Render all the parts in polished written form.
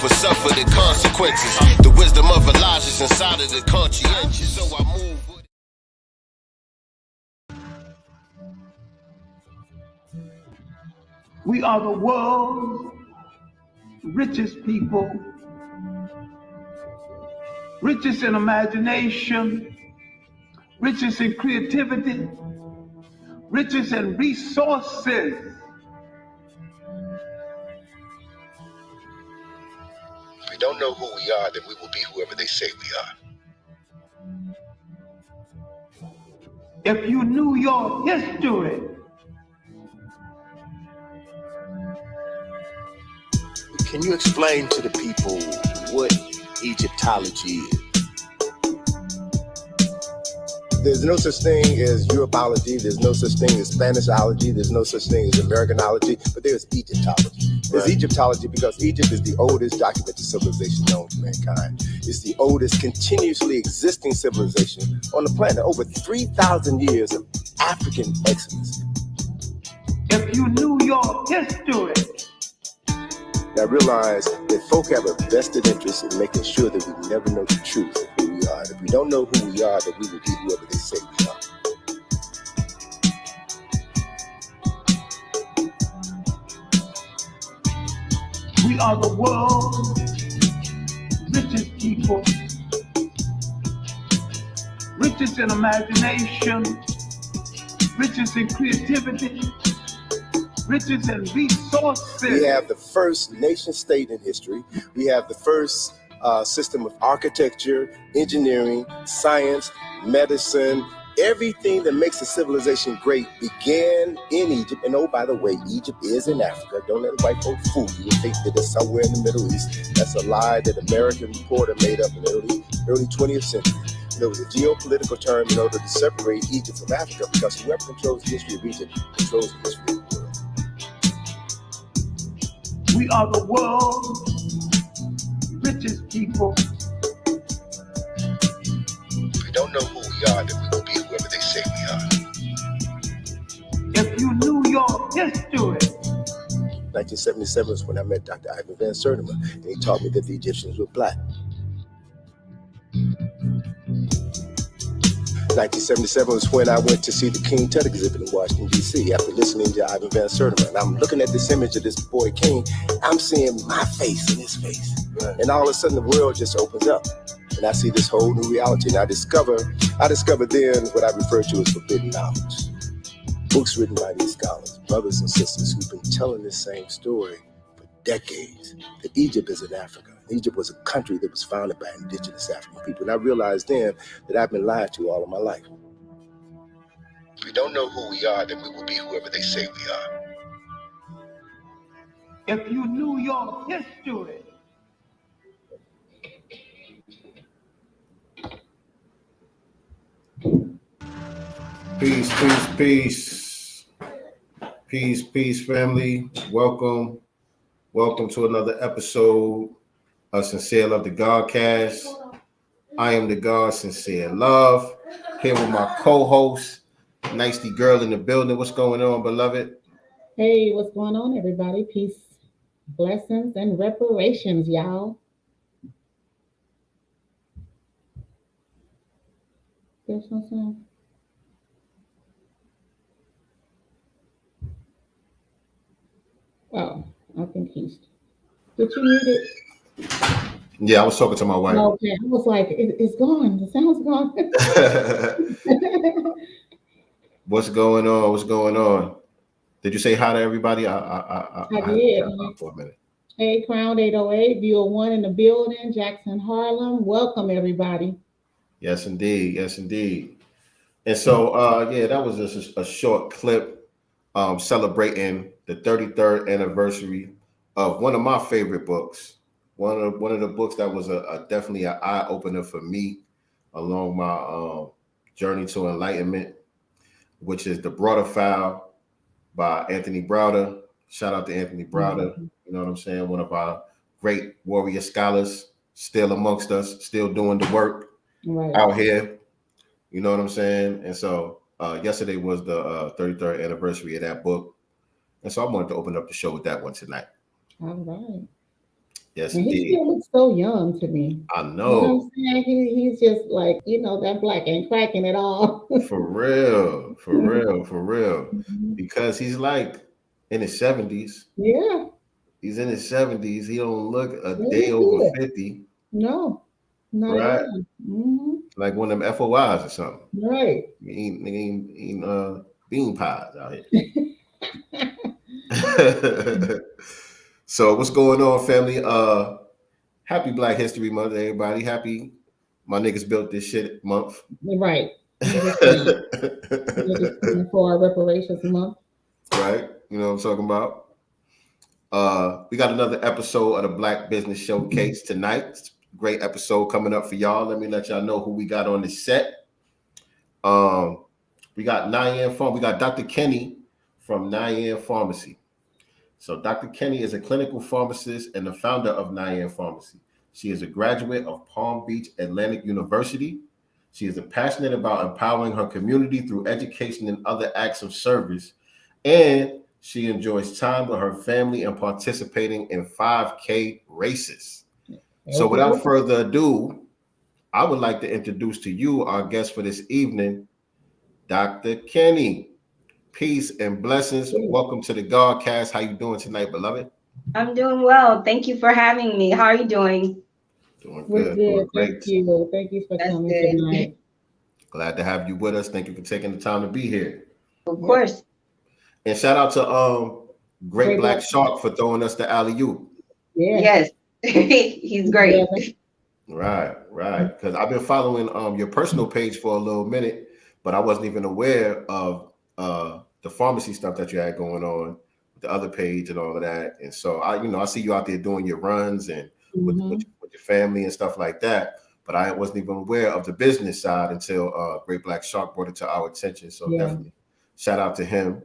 will suffer the consequences. The wisdom of Elijah is inside of the conscientious, so I move with it. We are the world's richest people, richest in imagination, richest in creativity, richest in resources. If we don't know who we are, then we will be whoever they say we are. If you knew your history, can you explain to the people what Egyptology is? There's no such thing as Europology, there's no such thing as Spanishology, there's no such thing as Americanology, but there's Egyptology. There's Egyptology because Egypt is the oldest documented civilization known to mankind. It's the oldest continuously existing civilization on the planet. Over 3,000 years of African exodus. if you knew your history, Now realize that folk have a vested interest in making sure that we never know the truth of who we are. And if we don't know who we are, then we will be whoever they say we are. we are the world's richest people, richest in imagination, richest in creativity, richest in resources. We have the first nation state in history. We have the first system of architecture, engineering, science, medicine. Everything that makes a civilization great began in Egypt. And oh, by the way, Egypt is in Africa. Don't let the white folk fool you and think that it's somewhere in the Middle East. That's a lie that American reporter made up in the early 20th century. There was a geopolitical term in order to separate Egypt from Africa, because whoever controls the history of Egypt controls the history of the world. We are the world's richest people. If we don't know who we are, then we will be whoever they say we are. If you knew your history, 1977 was when I met Dr. Ivan Van Sertima, and he taught me that the Egyptians were black. 1977 was when I went to see the King Tut exhibit in Washington, D.C. after listening to Ivan Van Sertima. And I'm looking at this image of this boy King. I'm seeing my face in his face. Right. And all of a sudden the world just opens up. And I see this whole new reality. And I discovered then what I refer to as forbidden knowledge. Books written by these scholars, brothers and sisters who've been telling this same story for decades, that Egypt is in Africa. Egypt was a country that was founded by indigenous African people. And I realized then that I've been lied to all of my life. If we don't know who we are, then we will be whoever they say we are. if you knew your history, Peace, peace, peace. Peace, peace, family. Welcome to another episode of Sincere Love, the Godcast. I am the God, Sincere Love, here with my co-host, Nicely Girl in the building. What's going on, beloved? Hey, what's going on, everybody? Peace, blessings, and reparations, y'all. There's no sound. Oh, I think he's. Did you mute it? Yeah, I was talking to my wife. Okay, I was like, it's gone. The sound's gone. What's going on? Did you say hi to everybody? I did. For a minute. Hey, Crown 808, Viewer 1 in the building, Jackson, Harlem. Welcome, everybody. Yes, indeed. And so, that was just a short clip celebrating the 33rd anniversary of one of my favorite books. One of the books that was definitely an eye opener for me along my journey to enlightenment, which is The Broader File by Anthony Browder. Shout out to Anthony Browder. Mm-hmm. You know what I'm saying? One of our great warrior scholars, still amongst us, still doing the work out here. You know what I'm saying? And so yesterday was the 33rd anniversary of that book. And so I wanted to open up the show with that one tonight. All right. Yes, And he indeed. still looks so young to me. I You know what know. I'm saying? He's just like, that black ain't cracking at all. For real. For Mhm. real. For real. Because he's like in his 70s. Yeah, He's in his 70s. He don't look a they day look over good. 50, No, not at right? all. Hmm. Like one of them FOIs or something. Right. He ain't bean pies out here. So what's going on, family? Happy Black History Month, everybody. Happy my niggas built this shit month. Right. Understand. Understand for our reparations month. Right? You know what I'm talking about? We got another episode of the Black Business Showcase tonight. Great episode coming up for y'all. Let me let y'all know who we got on the set. We got Nyan Pharmacy. We got Dr. Kennie from Nyan Pharmacy. So Dr. Kennie is a clinical pharmacist and the founder of Nyan Pharmacy. She is a graduate of Palm Beach Atlantic University. She is passionate about empowering her community through education and other acts of service. And she enjoys time with her family and participating in 5K races. So without further ado, I would like to introduce to you our guest for this evening, Dr. Kennie. Peace and blessings. Welcome to the Godcast. How you doing tonight, beloved? I'm doing well. Thank you for having me. How are you doing? Doing We're good. good. Doing Thank great. you. Thank you for That's coming good. tonight. Glad to have you with us. Thank you for taking the time to be here. Of course. And shout out to Great Black Shark for throwing us the alley-oop. Yeah. Yes. He's great. Right. Because I've been following your personal page for a little minute, but I wasn't even aware of the pharmacy stuff that you had going on, the other page and all of that. And so I see you out there doing your runs and with your family and stuff like that. But I wasn't even aware of the business side until Great Black Shark brought it to our attention. So definitely shout out to him.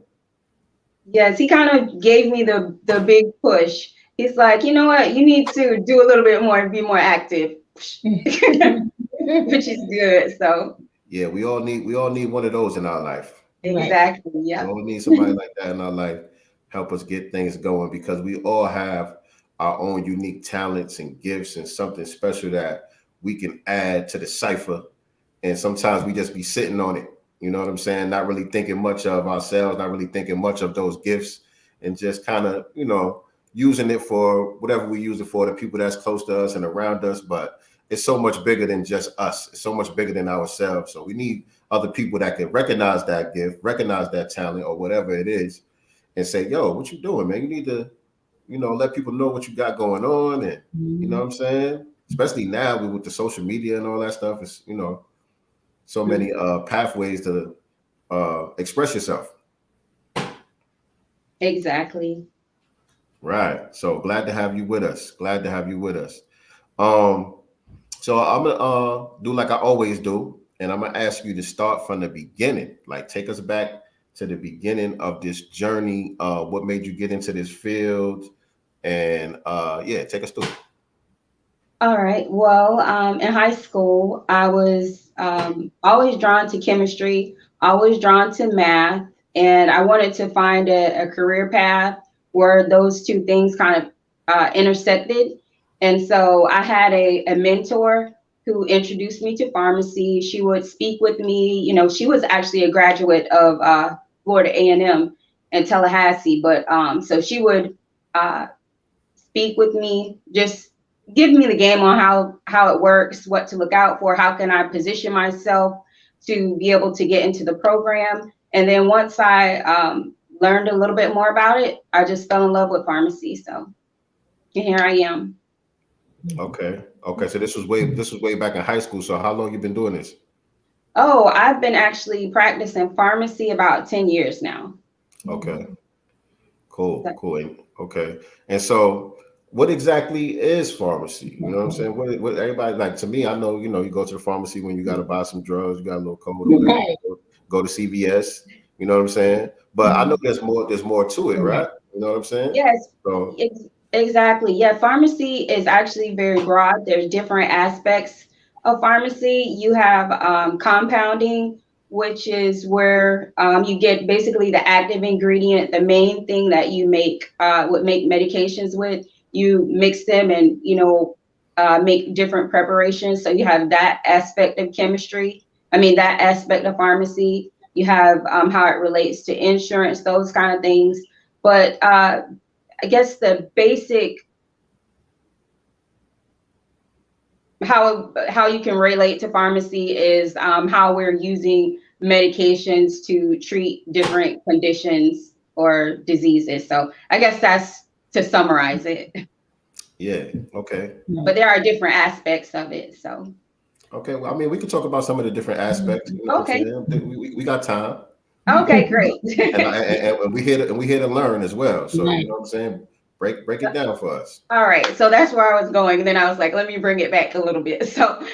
Yes, he kind of gave me the big push. He's like, you know what? You need to do a little bit more and be more active, which is good. So yeah, we all need one of those in our life. Exactly. Yeah. We all need somebody like that in our life, help us get things going, because we all have our own unique talents and gifts and something special that we can add to the cipher. And sometimes we just be sitting on it. You know what I'm saying? Not really thinking much of ourselves, not really thinking much of those gifts, and just kind of, using it for whatever we use it for, the people that's close to us and around us. But it's so much bigger than just us. It's so much bigger than ourselves. So we need other people that can recognize that gift, recognize that talent or whatever it is, and say, yo, what you doing, man? You need to, let people know what you got going on. And you know what I'm saying? Especially now with the social media and all that stuff, it's, so many pathways to express yourself. Exactly. Right. So glad to have you with us. So I'm gonna do like I always do, and I'm gonna ask you to start from the beginning. Like, take us back to the beginning of this journey. What made you get into this field? And take us through it. All right. Well, in high school, I was always drawn to chemistry, always drawn to math, and I wanted to find a career path where those two things kind of intersected. And so I had a mentor who introduced me to pharmacy. She would speak with me. She was actually a graduate of Florida A&M in Tallahassee, but so she would speak with me, just give me the game on how it works, what to look out for, how can I position myself to be able to get into the program. And then once I learned a little bit more about it, I just fell in love with pharmacy. So here I am. Okay. So this was way back in high school. So how long you been doing this? Oh, I've been actually practicing pharmacy about 10 years now. Okay. Cool. Okay. And so what exactly is pharmacy? You know what I'm saying? What everybody, like, to me, I know, you go to the pharmacy when you got to buy some drugs, you got a little code, Right. go to CVS, you know what I'm saying? But I know there's more to it, right? You know what I'm saying? Yes, So, exactly. Yeah, pharmacy is actually very broad. There's different aspects of pharmacy. You have compounding, which is where you get basically the active ingredient, the main thing that you would make medications with. you mix them and, make different preparations. So you have that aspect of chemistry. That aspect of pharmacy. You have how it relates to insurance, those kind of things. But I guess the basic how you can relate to pharmacy is how we're using medications to treat different conditions or diseases. So I guess that's to summarize it. Yeah. Okay. But there are different aspects of it. So. Okay. Well, we can talk about some of the different aspects. You know Okay. We got time. Okay, great. and we here to learn as well. So you know what I'm saying? Break it down for us. All right. So that's where I was going. And then I was like, let me bring it back a little bit. So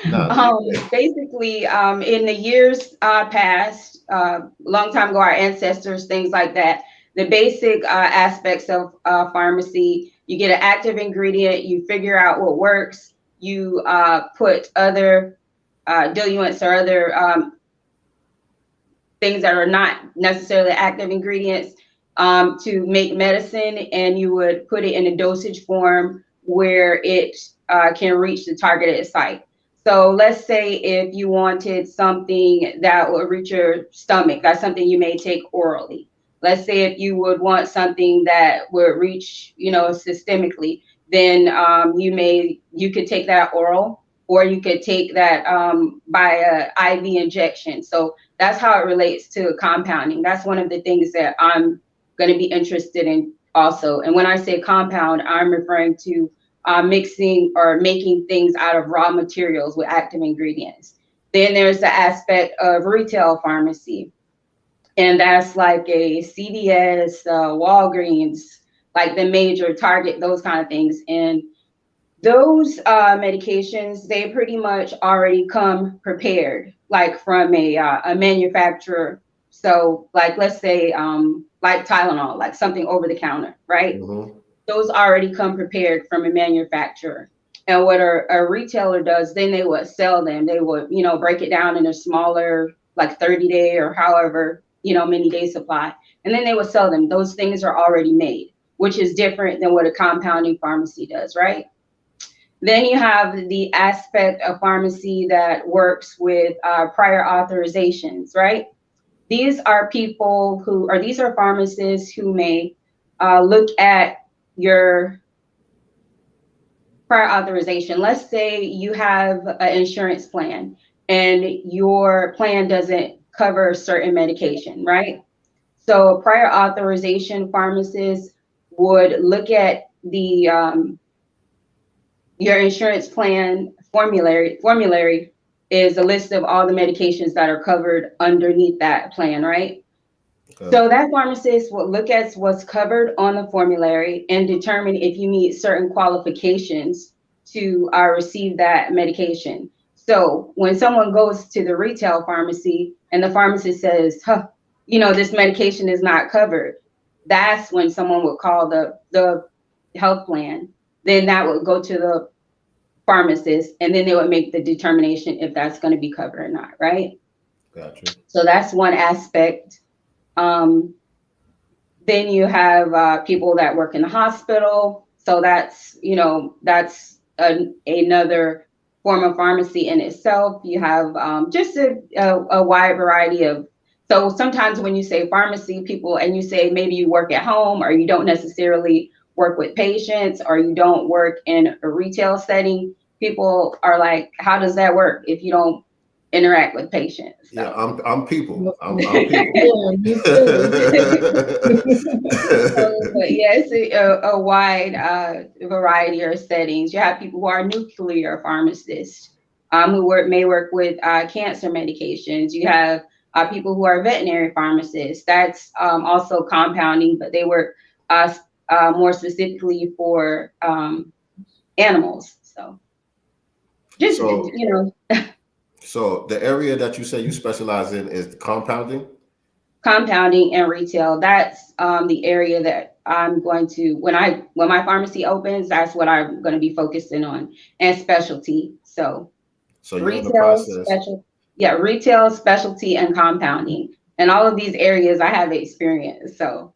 basically, in the years past, long time ago, our ancestors, things like that, the basic aspects of pharmacy, you get an active ingredient, you figure out what works, you put other diluents or other things that are not necessarily active ingredients to make medicine, and you would put it in a dosage form where it can reach the targeted site. So let's say if you wanted something that would reach your stomach, that's something you may take orally. Let's say if you would want something that would reach, systemically, then you could take that oral, or you could take that by a IV injection. So that's how it relates to compounding. That's one of the things that I'm going to be interested in also. And when I say compound, I'm referring to mixing or making things out of raw materials with active ingredients. Then there's the aspect of retail pharmacy. And that's like a CVS, Walgreens, like the major Target, those kind of things. And those medications, they pretty much already come prepared, like from a manufacturer. So like, let's say like Tylenol, like something over the counter, right? Mm-hmm. Those already come prepared from a manufacturer. And what a retailer does, then they would sell them. They would, break it down in a smaller, like 30-day or however, many day supply. And then they would sell them. Those things are already made, which is different than what a compounding pharmacy does, right? Then you have the aspect of pharmacy that works with prior authorizations, right? These are pharmacists who may look at your prior authorization. Let's say you have an insurance plan and your plan doesn't cover certain medication, right? So prior authorization pharmacists would look at the your insurance plan formulary is a list of all the medications that are covered underneath that plan, right? Okay. So that pharmacist will look at what's covered on the formulary and determine if you meet certain qualifications to receive that medication. So when someone goes to the retail pharmacy and the pharmacist says, this medication is not covered, that's when someone would call the health plan. Then that would go to the pharmacist, and then they would make the determination if that's going to be covered or not, right? Gotcha. So that's one aspect. Then you have people that work in the hospital. So that's, that's another form of pharmacy in itself. You have just a wide variety of, so sometimes when you say pharmacy, people, and you say maybe you work at home or you don't necessarily work with patients or you don't work in a retail setting, people are like, how does that work if you don't interact with patients? So. Yeah, I'm people. I'm people. But yeah, it's a wide variety of settings. You have people who are nuclear pharmacists who may work with cancer medications. You have people who are veterinary pharmacists. That's also compounding, but they work more specifically for animals. So just, So the area that you say you specialize in is compounding? Compounding and retail. That's the area that I'm going to, when my pharmacy opens, that's what I'm going to be focusing on, and specialty. So retail, retail, specialty, and compounding. And all of these areas I have experience. So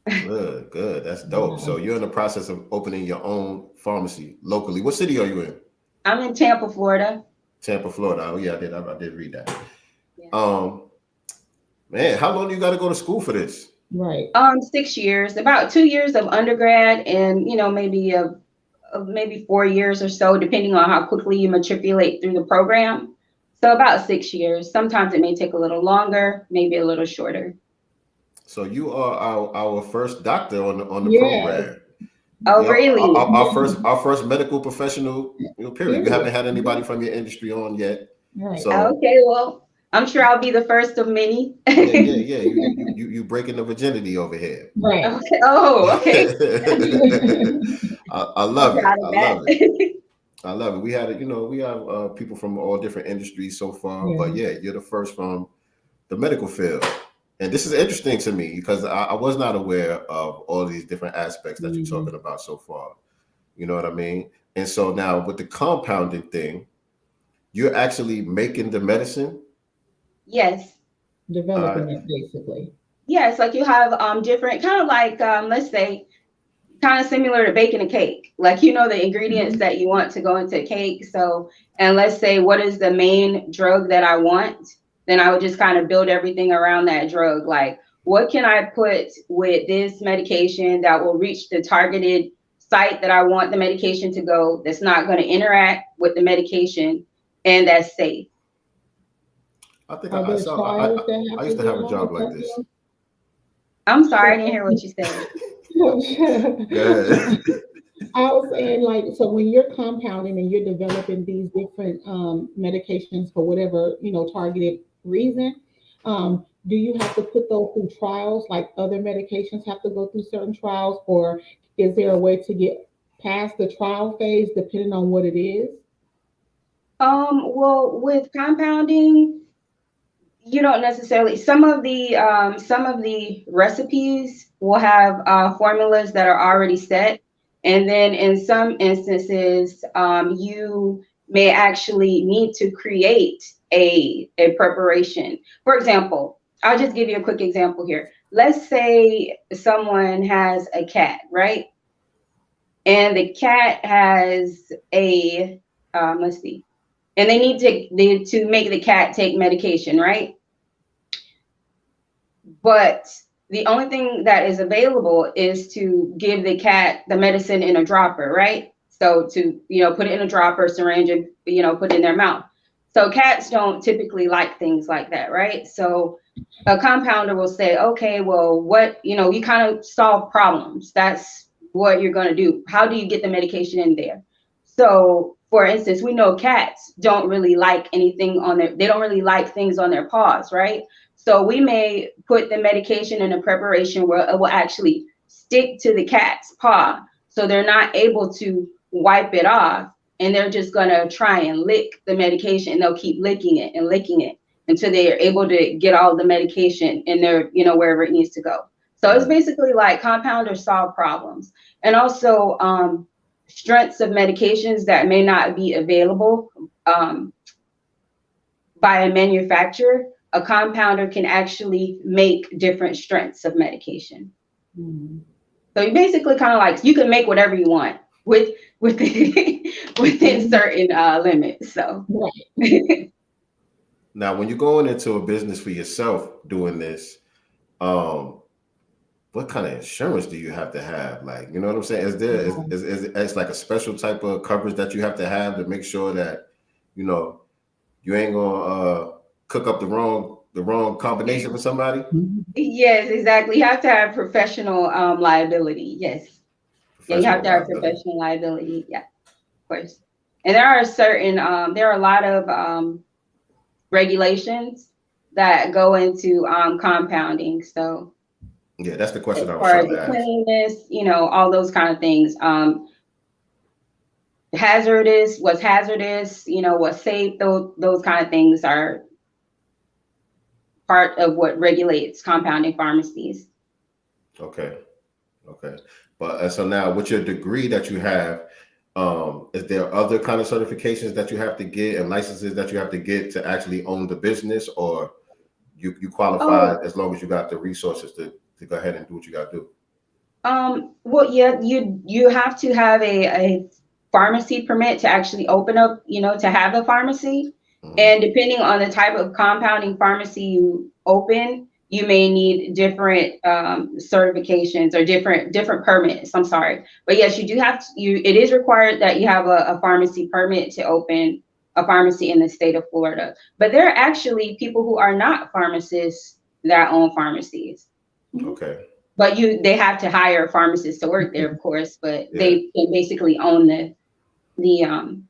Good. That's dope. So you're in the process of opening your own pharmacy locally. What city are you in? I'm in Tampa, Florida. Tampa, Florida. Oh yeah, I did read that. Yeah. Man, how long do you got to go to school for this? Right. 6 years, about 2 years of undergrad, and maybe 4 years or so, depending on how quickly you matriculate through the program. So about 6 years. Sometimes it may take a little longer, maybe a little shorter. So you are our first doctor on the Yes. program. Oh, Yep. really? Our first medical professional. Period. You haven't had anybody from your industry on yet. Right. So Okay, well, I'm sure I'll be the first of many. yeah. You breaking the virginity over here. Right. Okay. Oh, okay. I love it. Proud of that. I love it. We had we have people from all different industries so far, but yeah, you're the first from the medical field. And this is interesting to me because I was not aware of all these different aspects that you're talking about so far. You know what I mean? And so now with the compounding thing, you're actually making the medicine? Yes. Developing it, basically. Yes, like you have different, kind of like, let's say, kind of similar to baking a cake. Like, the ingredients that you want to go into a cake. So, and let's say, what is the main drug that I want? Then I would just kind of build everything around that drug. Like, what can I put with this medication that will reach the targeted site that I want the medication to go, that's not going to interact with the medication, and that's safe? I think I used to have a job like this. I'm sorry, I didn't hear what you said. I was saying, like, so when you're compounding and you're developing these different medications for whatever, targeted reason, do you have to put those through trials like other medications have to go through certain trials, or is there a way to get past the trial phase depending on what it is? Well, with compounding, you don't necessarily, some of the recipes will have formulas that are already set. And then in some instances, you may actually need to create a preparation. For example, I'll just give you a quick example here. Let's say someone has a cat, right? And the cat has let's see, and they need to make the cat take medication, right? But the only thing that is available is to give the cat the medicine in a dropper, right? So to, put it in a dropper, syringe, and, put it in their mouth. So cats don't typically like things like that, right? So a compounder will say, okay, well, you kind of solve problems. That's what you're going to do. How do you get the medication in there? So, for instance, we know cats don't really like anything they don't really like things on their paws, right? So we may put the medication in a preparation where it will actually stick to the cat's paw. So they're not able to wipe it off, and they're just going to try and lick the medication, and they'll keep licking it until they are able to get all the medication in their, wherever it needs to go. So it's basically like compounders solve problems. And also strengths of medications that may not be available by a manufacturer. A compounder can actually make different strengths of medication. Mm-hmm. So you basically kind of like, you can make whatever you want within certain limits. So now, when you're going into a business for yourself doing this, what kind of insurance do you have to have? Like, you know what I'm saying? Is like a special type of coverage that you have to make sure that, you ain't gonna cook up the wrong combination for somebody? Yes, exactly. You have to have professional liability. Yes. You have to have professional liability. Yeah, of course. And there are there are a lot of regulations that go into compounding. So yeah, that's the question I was trying to ask. Cleanliness, all those kind of things. Hazardous, what's safe, those kind of things are part of what regulates compounding pharmacies. Okay. But so now with your degree that you have, is there other kind of certifications that you have to get and licenses that you have to get to actually own the business, or you qualify as long as you got the resources to go ahead and do what you got to do? Well, yeah, you have to have a pharmacy permit to actually open up, to have a pharmacy. And depending on the type of compounding pharmacy you open, you may need different certifications or different permits. I'm sorry, but yes, you do have to. It is required that you have a pharmacy permit to open a pharmacy in the state of Florida. But there are actually people who are not pharmacists that own pharmacies. Okay. But they have to hire pharmacists to work there, of course. But they basically own the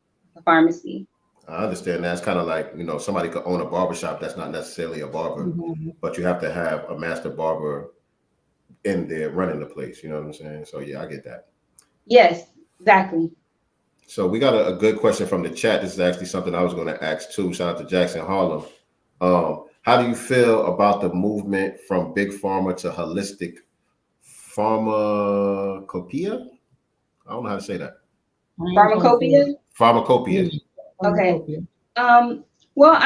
pharmacy. I understand that's kind of like, somebody could own a barbershop that's not necessarily a barber, but you have to have a master barber in there running the place. You know what I'm saying? So yeah, I get that. Yes, exactly. So we got a good question from the chat. This is actually something I was going to ask too. Shout out to Jackson Harlem. How do you feel about the movement from big pharma to holistic pharmacopoeia? I don't know how to say that. Pharmacopoeia? Pharmacopoeia. Okay. Well,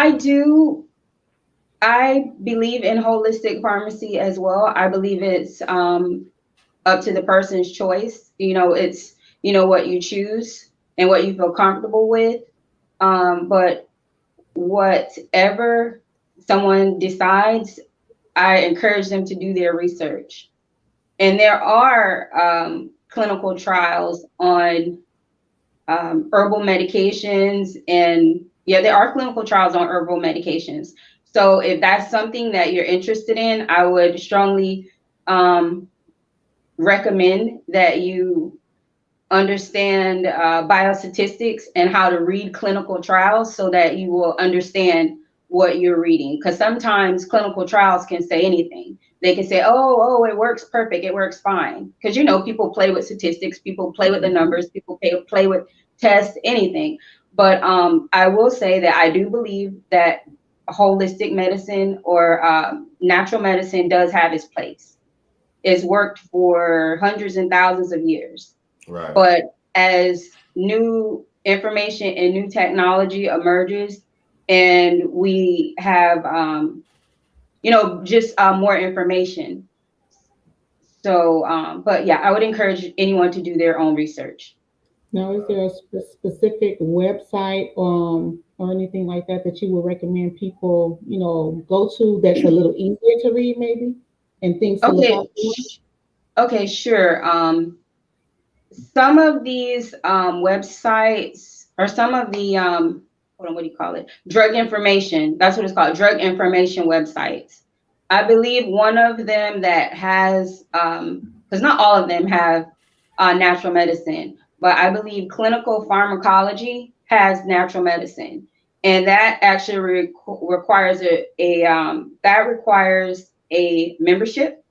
I believe in holistic pharmacy as well. I believe it's up to the person's choice. It's what you choose and what you feel comfortable with. But whatever someone decides, I encourage them to do their research. And there are clinical trials on herbal medications, and there are clinical trials on herbal medications. So if that's something that you're interested in, I would strongly recommend that you understand biostatistics and how to read clinical trials so that you will understand what you're reading. Because sometimes clinical trials can say anything. They can say, oh, it works perfect, it works fine. Because people play with statistics, people play with the numbers, people play with tests, anything. But I will say that I do believe that holistic medicine or natural medicine does have its place. It's worked for hundreds and thousands of years. Right. But as new information and new technology emerges, and we have, just more information. So, but yeah, I would encourage anyone to do their own research. Now, is there a specific website or anything like that you would recommend people, go to that's a little easier to read, maybe, and things to look out for? Okay, sure. Some of these websites or some of the what do you call it? Drug information. That's what it's called. Drug information websites. I believe one of them that has, because not all of them have natural medicine, but I believe clinical pharmacology has natural medicine, and that actually requires a membership.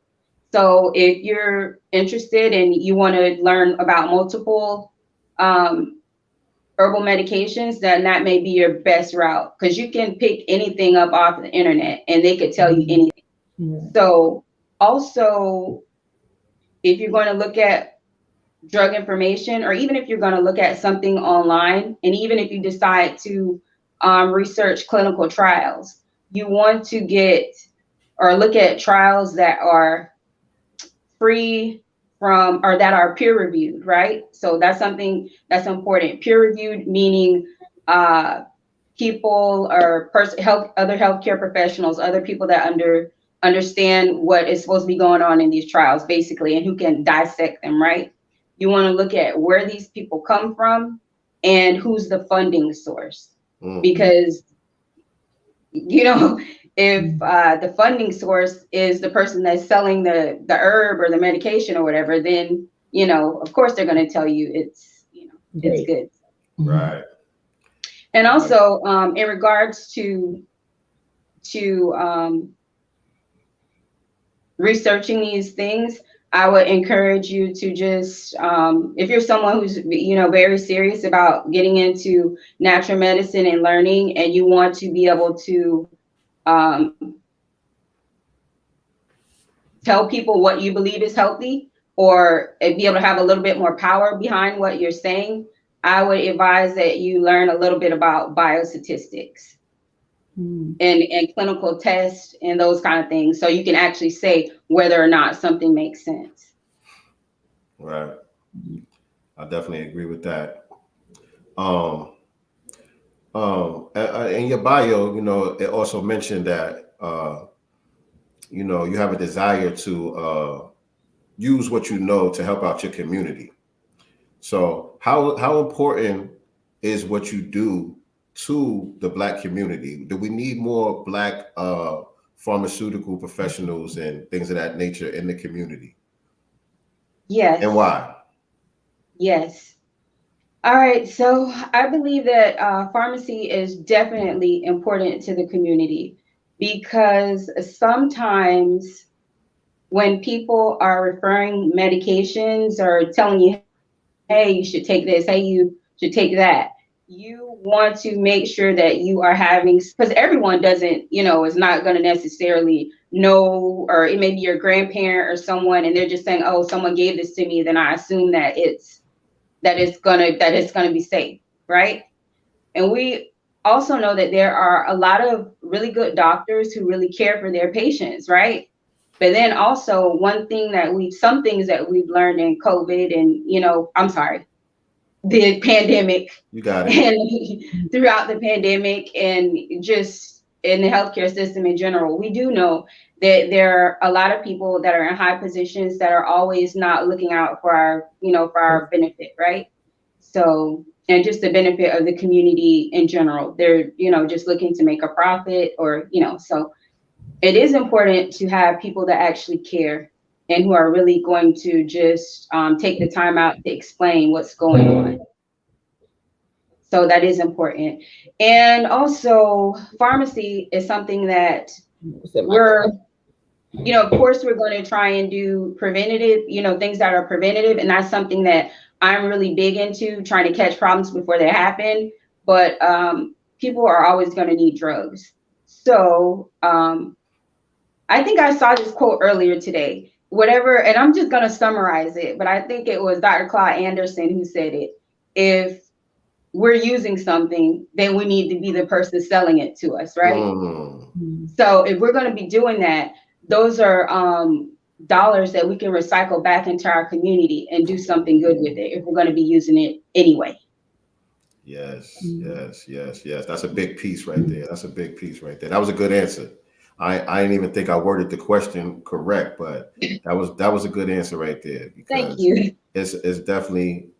So if you're interested and you want to learn about multiple herbal medications, then that may be your best route, because you can pick anything up off the internet and they could tell you anything. So also, if you're going to look at drug information, or even if you're going to look at something online, and even if you decide to research clinical trials, you want to look at trials that are free from, or that are peer reviewed, right? So that's something that's important. Peer reviewed meaning people or other healthcare professionals, other people that understand what is supposed to be going on in these trials, basically, and who can dissect them, right? You want to look at where these people come from and who's the funding source, because if the funding source is the person that's selling the herb or the medication or whatever, then of course they're going to tell you it's good. Right. And also in regards to researching these things, I would encourage you to just, if you're someone who's, very serious about getting into natural medicine and learning, and you want to be able to tell people what you believe is healthy, or be able to have a little bit more power behind what you're saying, I would advise that you learn a little bit about biostatistics and clinical tests and those kind of things, so you can actually say whether or not something makes sense. Right. I definitely agree with that. Um, in your bio, it also mentioned that, you have a desire to use what you know to help out your community. So how important is what you do to the Black community? Do we need more Black pharmaceutical professionals and things of that nature in the community? And Yes, why? yes. All right, so I believe that pharmacy is definitely important to the community because sometimes when people are referring medications or telling you, hey, you should take this, hey, you should take that, you want to make sure that you are having, because everyone doesn't, is not going to necessarily know, or it may be your grandparent or someone, and they're just saying, oh, someone gave this to me, then I assume that it's gonna be safe, right? And we also know that there are a lot of really good doctors who really care for their patients, right? But then also some things that we've learned in COVID and, I'm sorry, the pandemic You got it. and throughout the pandemic and just in the healthcare system in general, we do know that there are a lot of people that are in high positions that are always not looking out for our benefit, right? So, and just the benefit of the community in general. They're, just looking to make a profit or, so it is important to have people that actually care and who are really going to just take the time out to explain what's going on. So that is important. And also, pharmacy is something that of course, we're going to try and do preventative, things that are preventative. And that's something that I'm really big into, trying to catch problems before they happen. But people are always going to need drugs. So I think I saw this quote earlier today, whatever, and I'm just going to summarize it, but I think it was Dr. Claude Anderson who said it. If we're using something, then we need to be the person selling it to us, right? So if we're going to be doing that, those are dollars that we can recycle back into our community and do something good with it if we're going to be using it anyway. Yes. That's a big piece right there. That was a good answer. I didn't even think I worded the question correct, but that was a good answer right there, because Thank you. It's definitely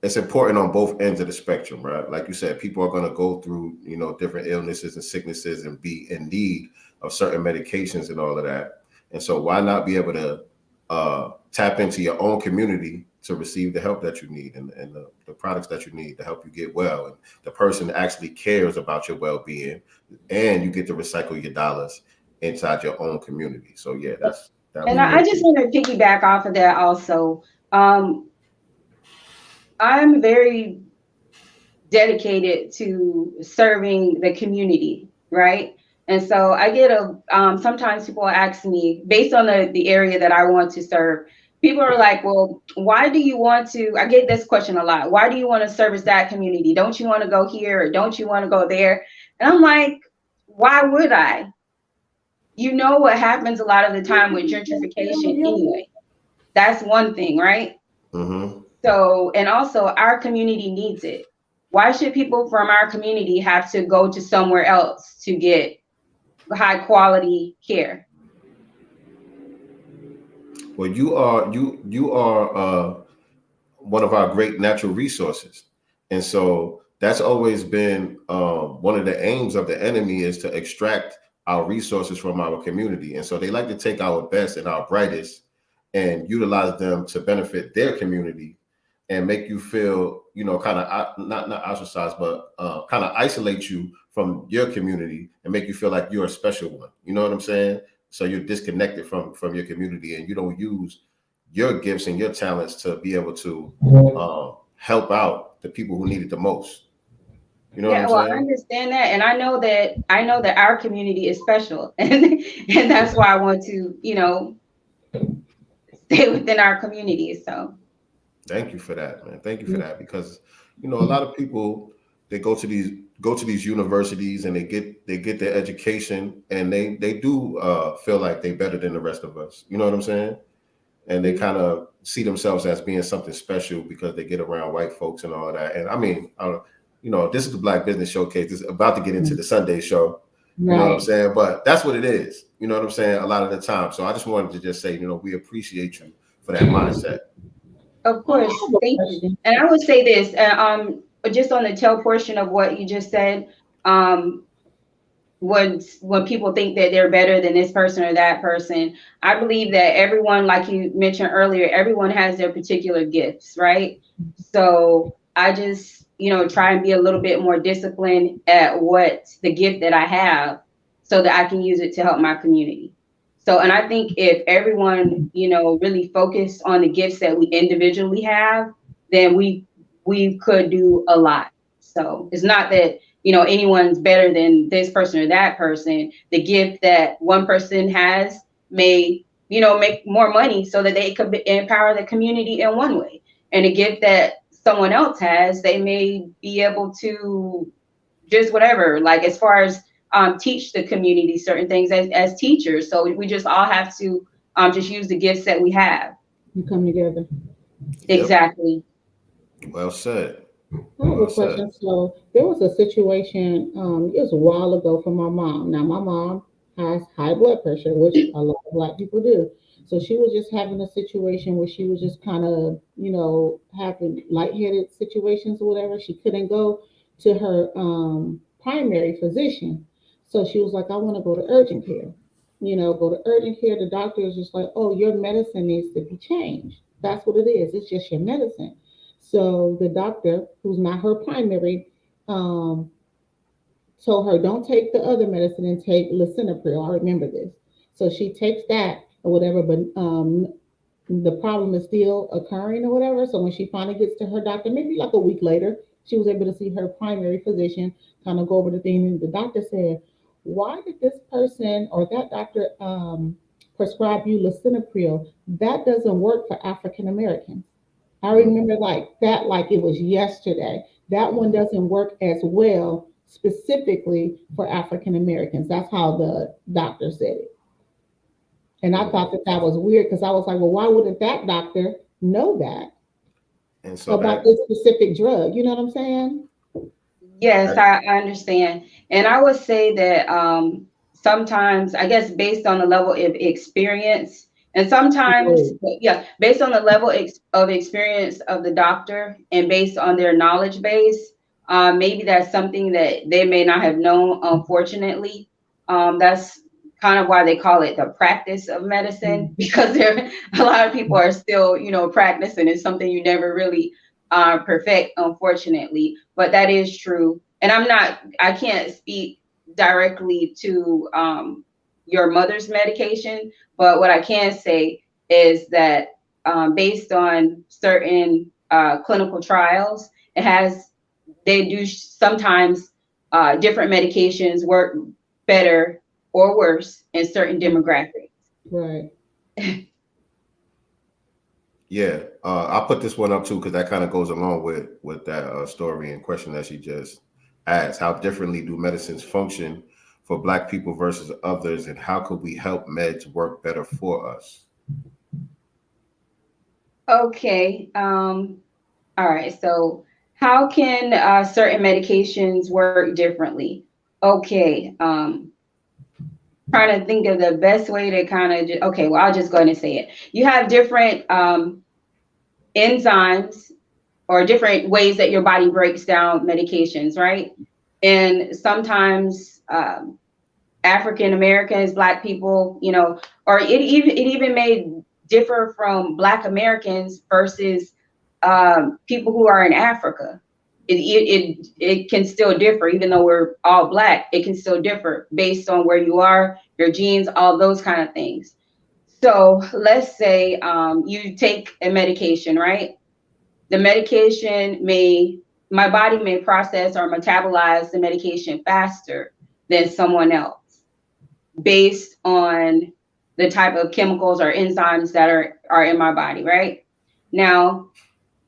it's important on both ends of the spectrum, right? Like you said, people are going to go through, different illnesses and sicknesses and be in need of certain medications and all of that. And so why not be able to tap into your own community to receive the help that you need and the products that you need to help you get well. And the person actually cares about your well-being, and you get to recycle your dollars inside your own community. So yeah, and I just want to piggyback off of that also. I'm very dedicated to serving the community, right? And so I get sometimes people ask me, based on the area that I want to serve, people are like, well, why do you want to, I get this question a lot, why do you want to service that community? Don't you want to go here or don't you want to go there? And I'm like, why would I? You know what happens a lot of the time with gentrification anyway. That's one thing, right? Mm-hmm. So, and also our community needs it. Why should people from our community have to go to somewhere else to get high quality care? Well, you are one of our great natural resources, and so that's always been one of the aims of the enemy, is to extract our resources from our community. And so they like to take our best and our brightest and utilize them to benefit their community and make you feel, kind of not ostracized, but kind of isolate you from your community and make you feel like you're a special one. You know what I'm saying? So you're disconnected from your community, and you don't use your gifts and your talents to be able to help out the people who need it the most. You know what I'm saying? I understand that, and I know that our community is special, and that's why I want to, stay within our community. So, thank you for that, man. Thank you for that, because a lot of people, they go to these universities and they get their education, and they do feel like they're better than the rest of us. You know what I'm saying? and they kind of see themselves as being something special because they get around white folks and all that. And I mean, this is the Black Business Showcase. It's about to get into the Sunday show. You know what I'm saying? But that's what it is. You know what I'm saying? A lot of the time. So I just wanted to just say, we appreciate you for that mindset. Of course. Thank you. And I would say this, just on the tail portion of what you just said, when people think that they're better than this person or that person, I believe that everyone, like you mentioned earlier, everyone has their particular gifts, right? So I just, try and be a little bit more disciplined at what the gift that I have so that I can use it to help my community. So, and I think if everyone, really focused on the gifts that we individually have, then we could do a lot. So it's not that, anyone's better than this person or that person. The gift that one person has may, make more money so that they could empower the community in one way. And a gift that someone else has, they may be able to just whatever, like as far as teach the community certain things as teachers. So we just all have to just use the gifts that we have. You come together. Exactly. Well said. I have a question. So there was a situation, it was a while ago for my mom. Now my mom has high blood pressure, which a lot of Black people do. So she was just having a situation where she was just kind of, having lightheaded situations or whatever. She couldn't go to her primary physician. So she was like, I want to go to urgent care. Go to urgent care. The doctor is just like, oh, your medicine needs to be changed. That's what it is. It's just your medicine. So the doctor, who's not her primary, told her, don't take the other medicine and take lisinopril. I remember this. So she takes that or whatever, but the problem is still occurring or whatever. So when she finally gets to her doctor, maybe like a week later, she was able to see her primary physician, kind of go over the thing. And the doctor said, why did this person or that doctor prescribe you lisinopril? That doesn't work for African Americans. I remember like it was yesterday. That one doesn't work as well specifically for African Americans. That's how the doctor said it. And I thought that was weird because I was like, well, why wouldn't that doctor know that? And so about this specific drug? You know what I'm saying? Yes, I understand. And I would say that sometimes, I guess, based on the level of experience, and sometimes, based on the level of experience of the doctor and based on their knowledge base, maybe that's something that they may not have known, unfortunately. That's kind of why they call it the practice of medicine, because a lot of people are still, practicing. It's something you never really perfect, unfortunately, but that is true. And I can't speak directly to your mother's medication, but what I can say is that based on certain clinical trials, they do sometimes different medications work better or worse in certain demographics. Right. Yeah, I'll put this one up too because that kind of goes along with that story and question that she just asked. How differently do medicines function for Black people versus others, and how could we help meds work better for us? Okay. All right. So how can certain medications work differently? Okay. Trying to think of the best way to kind of, okay, well, I'll just go ahead and say it. You have different enzymes or different ways that your body breaks down medications, right? And sometimes African Americans, Black people, or it even may differ from Black Americans versus people who are in Africa. It can still differ, even though we're all Black. It can still differ based on where you are, your genes, all those kind of things. So let's say you take a medication, right? The medication my body may process or metabolize the medication faster than someone else based on the type of chemicals or enzymes that are in my body, right? Now,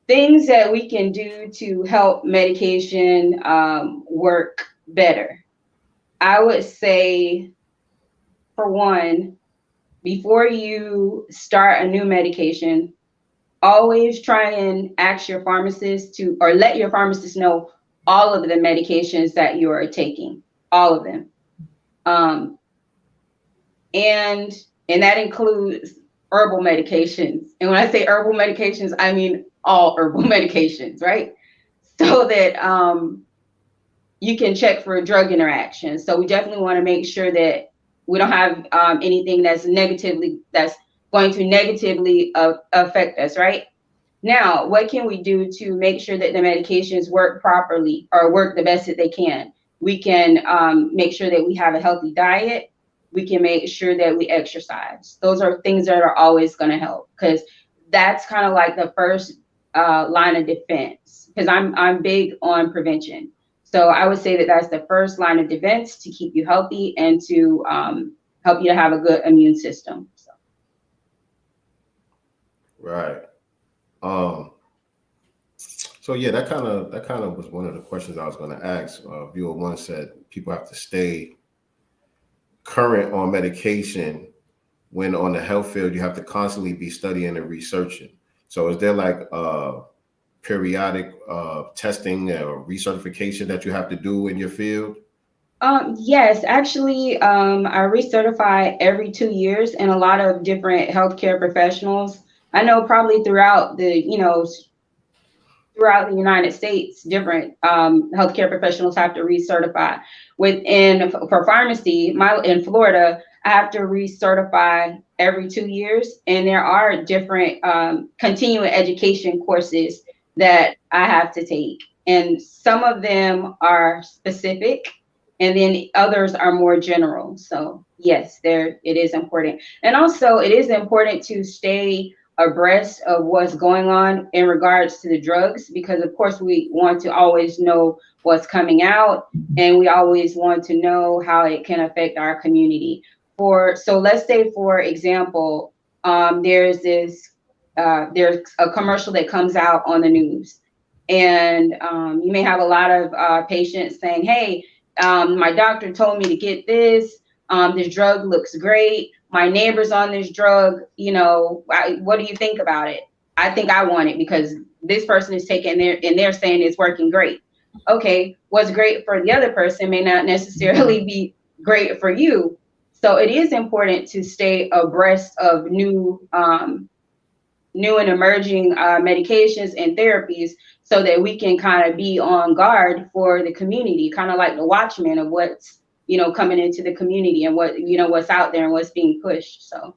things that we can do to help medication work better. I would say, for one, before you start a new medication, always try and ask your pharmacist to, or let your pharmacist know all of the medications that you are taking, all of them. And that includes herbal medications. And when I say herbal medications, I mean all herbal medications, right? So that you can check for drug interactions. So we definitely want to make sure that we don't have anything that's going to negatively affect us, right? Now, what can we do to make sure that the medications work properly or work the best that they can? We can make sure that we have a healthy diet. We can make sure that we exercise. Those are things that are always going to help, because that's kind of like the first line of defense, because I'm big on prevention. So I would say that that's the first line of defense to keep you healthy and to help you to have a good immune system. So. Right. So yeah, that kind of was one of the questions I was going to ask. Viewer one said people have to stay current on medication. When on the health field, you have to constantly be studying and researching. So is there like periodic testing or recertification that you have to do in your field? Yes, actually, I recertify every 2 years, and a lot of different healthcare professionals. I know probably throughout the United States, different healthcare professionals have to recertify. For pharmacy, in Florida, I have to recertify every 2 years, and there are different continuing education courses that I have to take, and some of them are specific, and then others are more general. So yes, it is important, and also it is important to stay abreast of what's going on in regards to the drugs, because of course we want to always know what's coming out, and we always want to know how it can affect our community. So let's say, for example, there's a commercial that comes out on the news, and you may have a lot of patients saying, hey, my doctor told me to get this. This drug looks great. My neighbor's on this drug. What do you think about it? I think I want it because this person is taking and they're saying it's working great. Okay, what's great for the other person may not necessarily be great for you. So it is important to stay abreast of new and emerging medications and therapies, so that we can kind of be on guard for the community, kind of like the watchman of what's coming into the community and what's out there and what's being pushed. So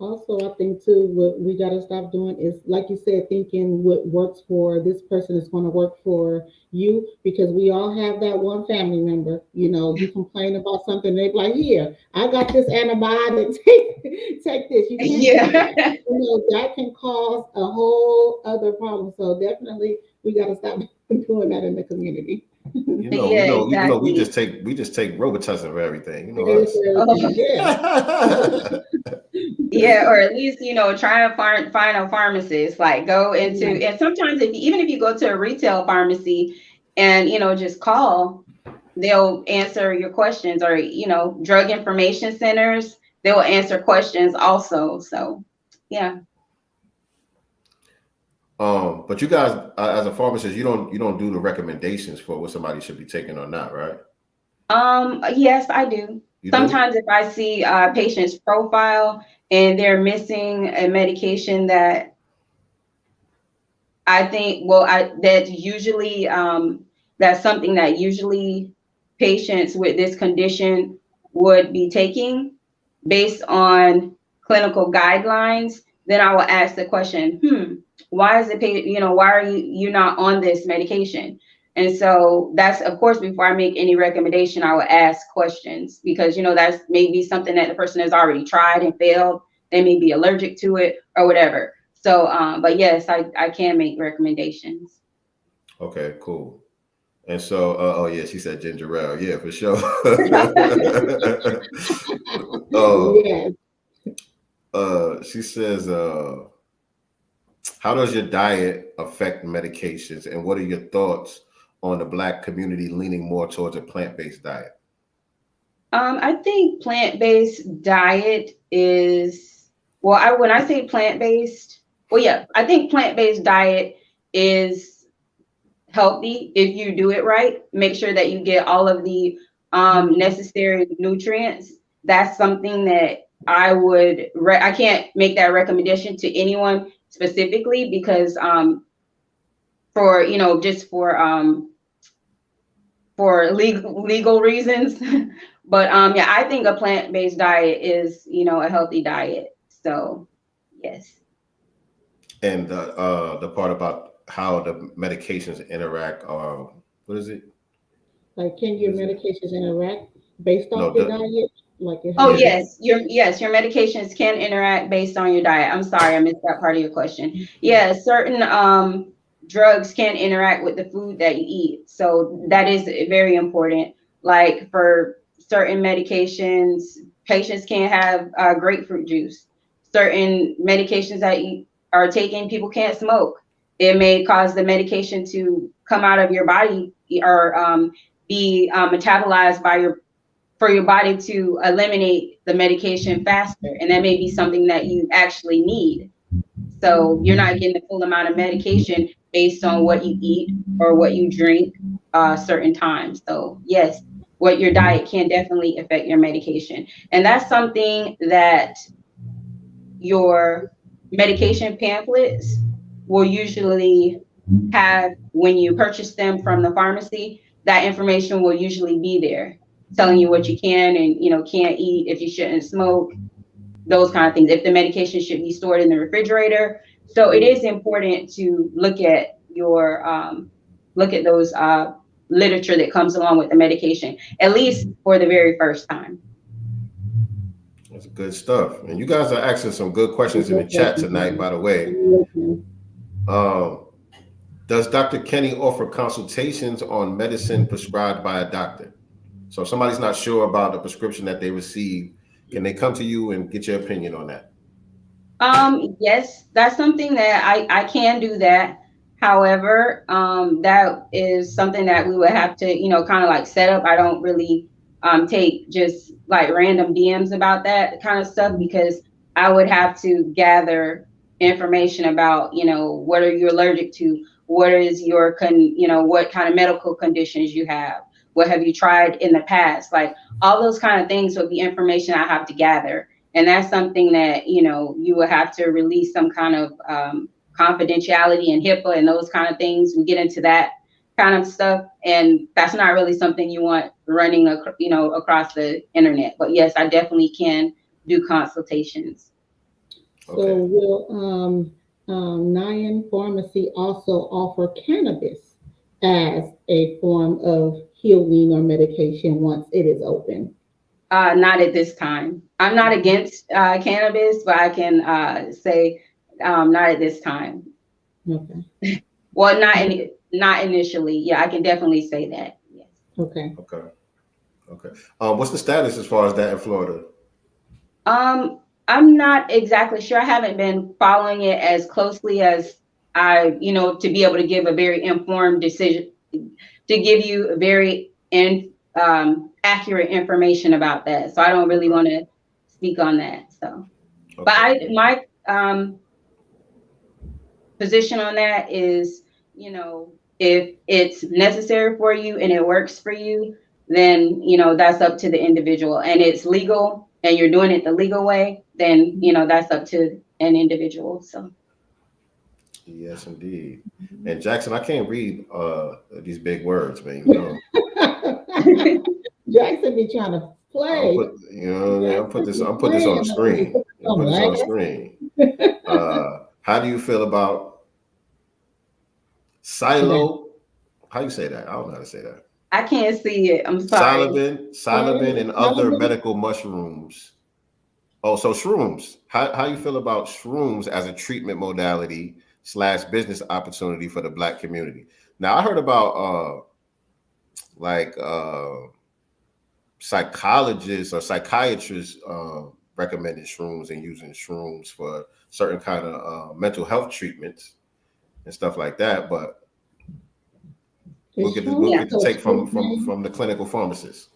also, I think too, what we got to stop doing is, like you said, thinking what works for this person is going to work for you, because we all have that one family member. You complain about something, they're like, "Here, I got this antibiotic. Take this." You can't. yeah. That can cause a whole other problem. So definitely, we got to stop doing that in the community. Exactly. We just take Robitussin for everything. Yeah. Yeah, or at least try to find a pharmacist. Like go into, and sometimes even if you go to a retail pharmacy and just call, they'll answer your questions, or drug information centers, they will answer questions also. So yeah. But you guys, as a pharmacist, you don't do the recommendations for what somebody should be taking or not, right? Yes, I do. Sometimes if I see a patient's profile and they're missing a medication that I think, that's usually that's something that usually patients with this condition would be taking based on clinical guidelines, then I will ask the question, why is why are you not on this medication? And so that's, of course, before I make any recommendation, I will ask questions, because that's maybe something that the person has already tried and failed. They may be allergic to it or whatever. So, but yes, I can make recommendations. Okay, cool. And so, oh yeah, she said ginger ale. Yeah, for sure. She says, how does your diet affect medications, and what are your thoughts on the Black community leaning more towards a plant-based diet? I think plant-based diet is, well, when I say plant-based, well, yeah, I think plant-based diet is healthy if you do it right. Make sure that you get all of the necessary nutrients. That's something that I can't make that recommendation to anyone specifically because for, just for legal reasons. But yeah, I think a plant-based diet is, a healthy diet. So yes. And the part about how the medications interact, what is it? Like, can your medications interact based No, off your diet? Like, it Oh has yeah. your medications can interact based on your diet. I'm sorry, I missed that part of your question. Yeah, certain drugs can interact with the food that you eat. So that is very important. Like for certain medications, patients can't have grapefruit juice. Certain medications that you are taking, people can't smoke. It may cause the medication to come out of your body or be metabolized for your body to eliminate the medication faster. And that may be something that you actually need. So you're not getting the full amount of medication based on what you eat or what you drink certain times. So yes, what your diet can definitely affect your medication. And that's something that your medication pamphlets will usually have when you purchase them from the pharmacy. That information will usually be there, telling you what you can and can't eat, if you shouldn't smoke, those kind of things, if the medication should be stored in the refrigerator. So it is important to look at those literature that comes along with the medication, at least for the very first time. That's good stuff. And you guys are asking some good questions in the chat tonight, by the way. Does Dr. Kennie offer consultations on medicine prescribed by a doctor? So if somebody's not sure about the prescription that they receive, can they come to you and get your opinion on that? Yes, that's something that I can do that. However, that is something that we would have to, kind of like set up. I don't really take just like random DMs about that kind of stuff because I would have to gather information about, what are you allergic to? What is your, what kind of medical conditions you have? What have you tried in the past? Like all those kind of things would be information I have to gather. And that's something that, you will have to release some kind of confidentiality and HIPAA and those kind of things. We get into that kind of stuff. And that's not really something you want running, across the internet. But yes, I definitely can do consultations. So will Nyan Pharmacy also offer cannabis as a form of healing or medication once it is open? Not at this time. I'm not against cannabis, but I can say not at this time. Okay. Well, not initially. Yeah, I can definitely say that. Yes. Okay. What's the status as far as that in Florida? I'm not exactly sure. I haven't been following it as closely as I, to be able to give a very informed decision, to give you very accurate information about that. So I don't really want to speak on that. So, but my position on that is, if it's necessary for you and it works for you, then, that's up to the individual, and it's legal and you're doing it the legal way, then, that's up to an individual. So. Yes, indeed. And Jackson, I can't read these big words, man. Jackson be trying to play. I'll put this on the screen. How do you feel about silo? How you say that? I don't know how to say that. I can't see it. I'm sorry. Psilocybin and other medical mushrooms. Oh, so shrooms. How you feel about shrooms as a treatment modality / business opportunity for the Black community? Now, I heard about psychologists or psychiatrists recommended shrooms and using shrooms for certain kind of mental health treatments and stuff like that. But we'll get the take from the clinical pharmacist.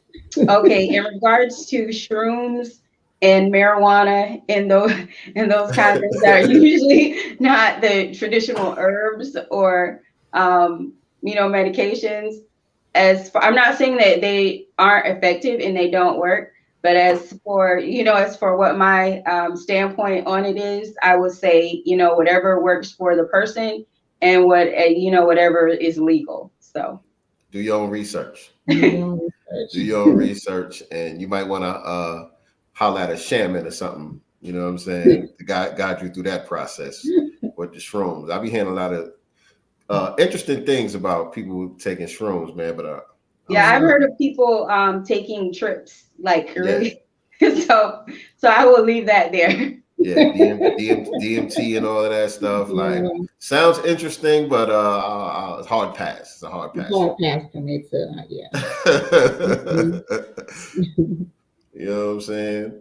Okay, in regards to shrooms and marijuana and those kind of things that are usually not the traditional herbs or medications. I'm not saying that they aren't effective and they don't work, but as for what my standpoint on it is, I would say whatever works for the person and whatever is legal. So do your own research. Yeah. Do your own research, and you might want to holler at a shaman or something. You know what I'm saying? To guide you through that process with the shrooms. I be hearing a lot of interesting things about people taking shrooms, man. But yeah, I've heard of people taking trips like yeah, really. So I will leave that there. yeah, DMT and all of that stuff. Like, Yeah. sounds interesting, but it's hard pass. It's a hard pass. Hard pass for me too. Yeah. You know what I'm saying?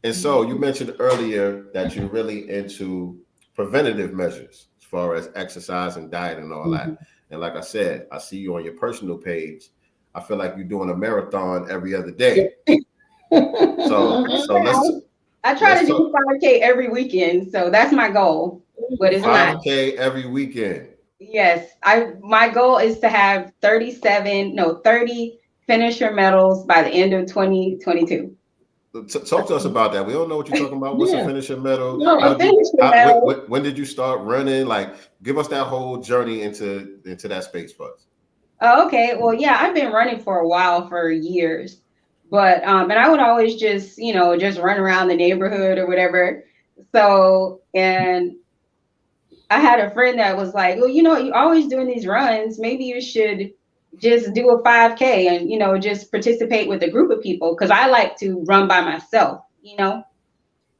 And so you mentioned earlier that you're really into preventative measures as far as exercise and diet and all that. And like I said, I see you on your personal page. I feel like you're doing a marathon every other day. So I try to do 5K every weekend, so that's my goal. But it's 5K every weekend. Yes, my goal is to have 30 finisher medals by the end of 2022. Talk to us about that. We don't know what you're talking about. What's a finisher medal? When did you start running? Like, give us that whole journey into that space for us. Oh, okay. Well, yeah, I've been running for a while, for years, but and I would always just run around the neighborhood or whatever. So, and I had a friend that was like, well, you're always doing these runs. Maybe you should just do a 5K and, just participate with a group of people. Cause I like to run by myself, and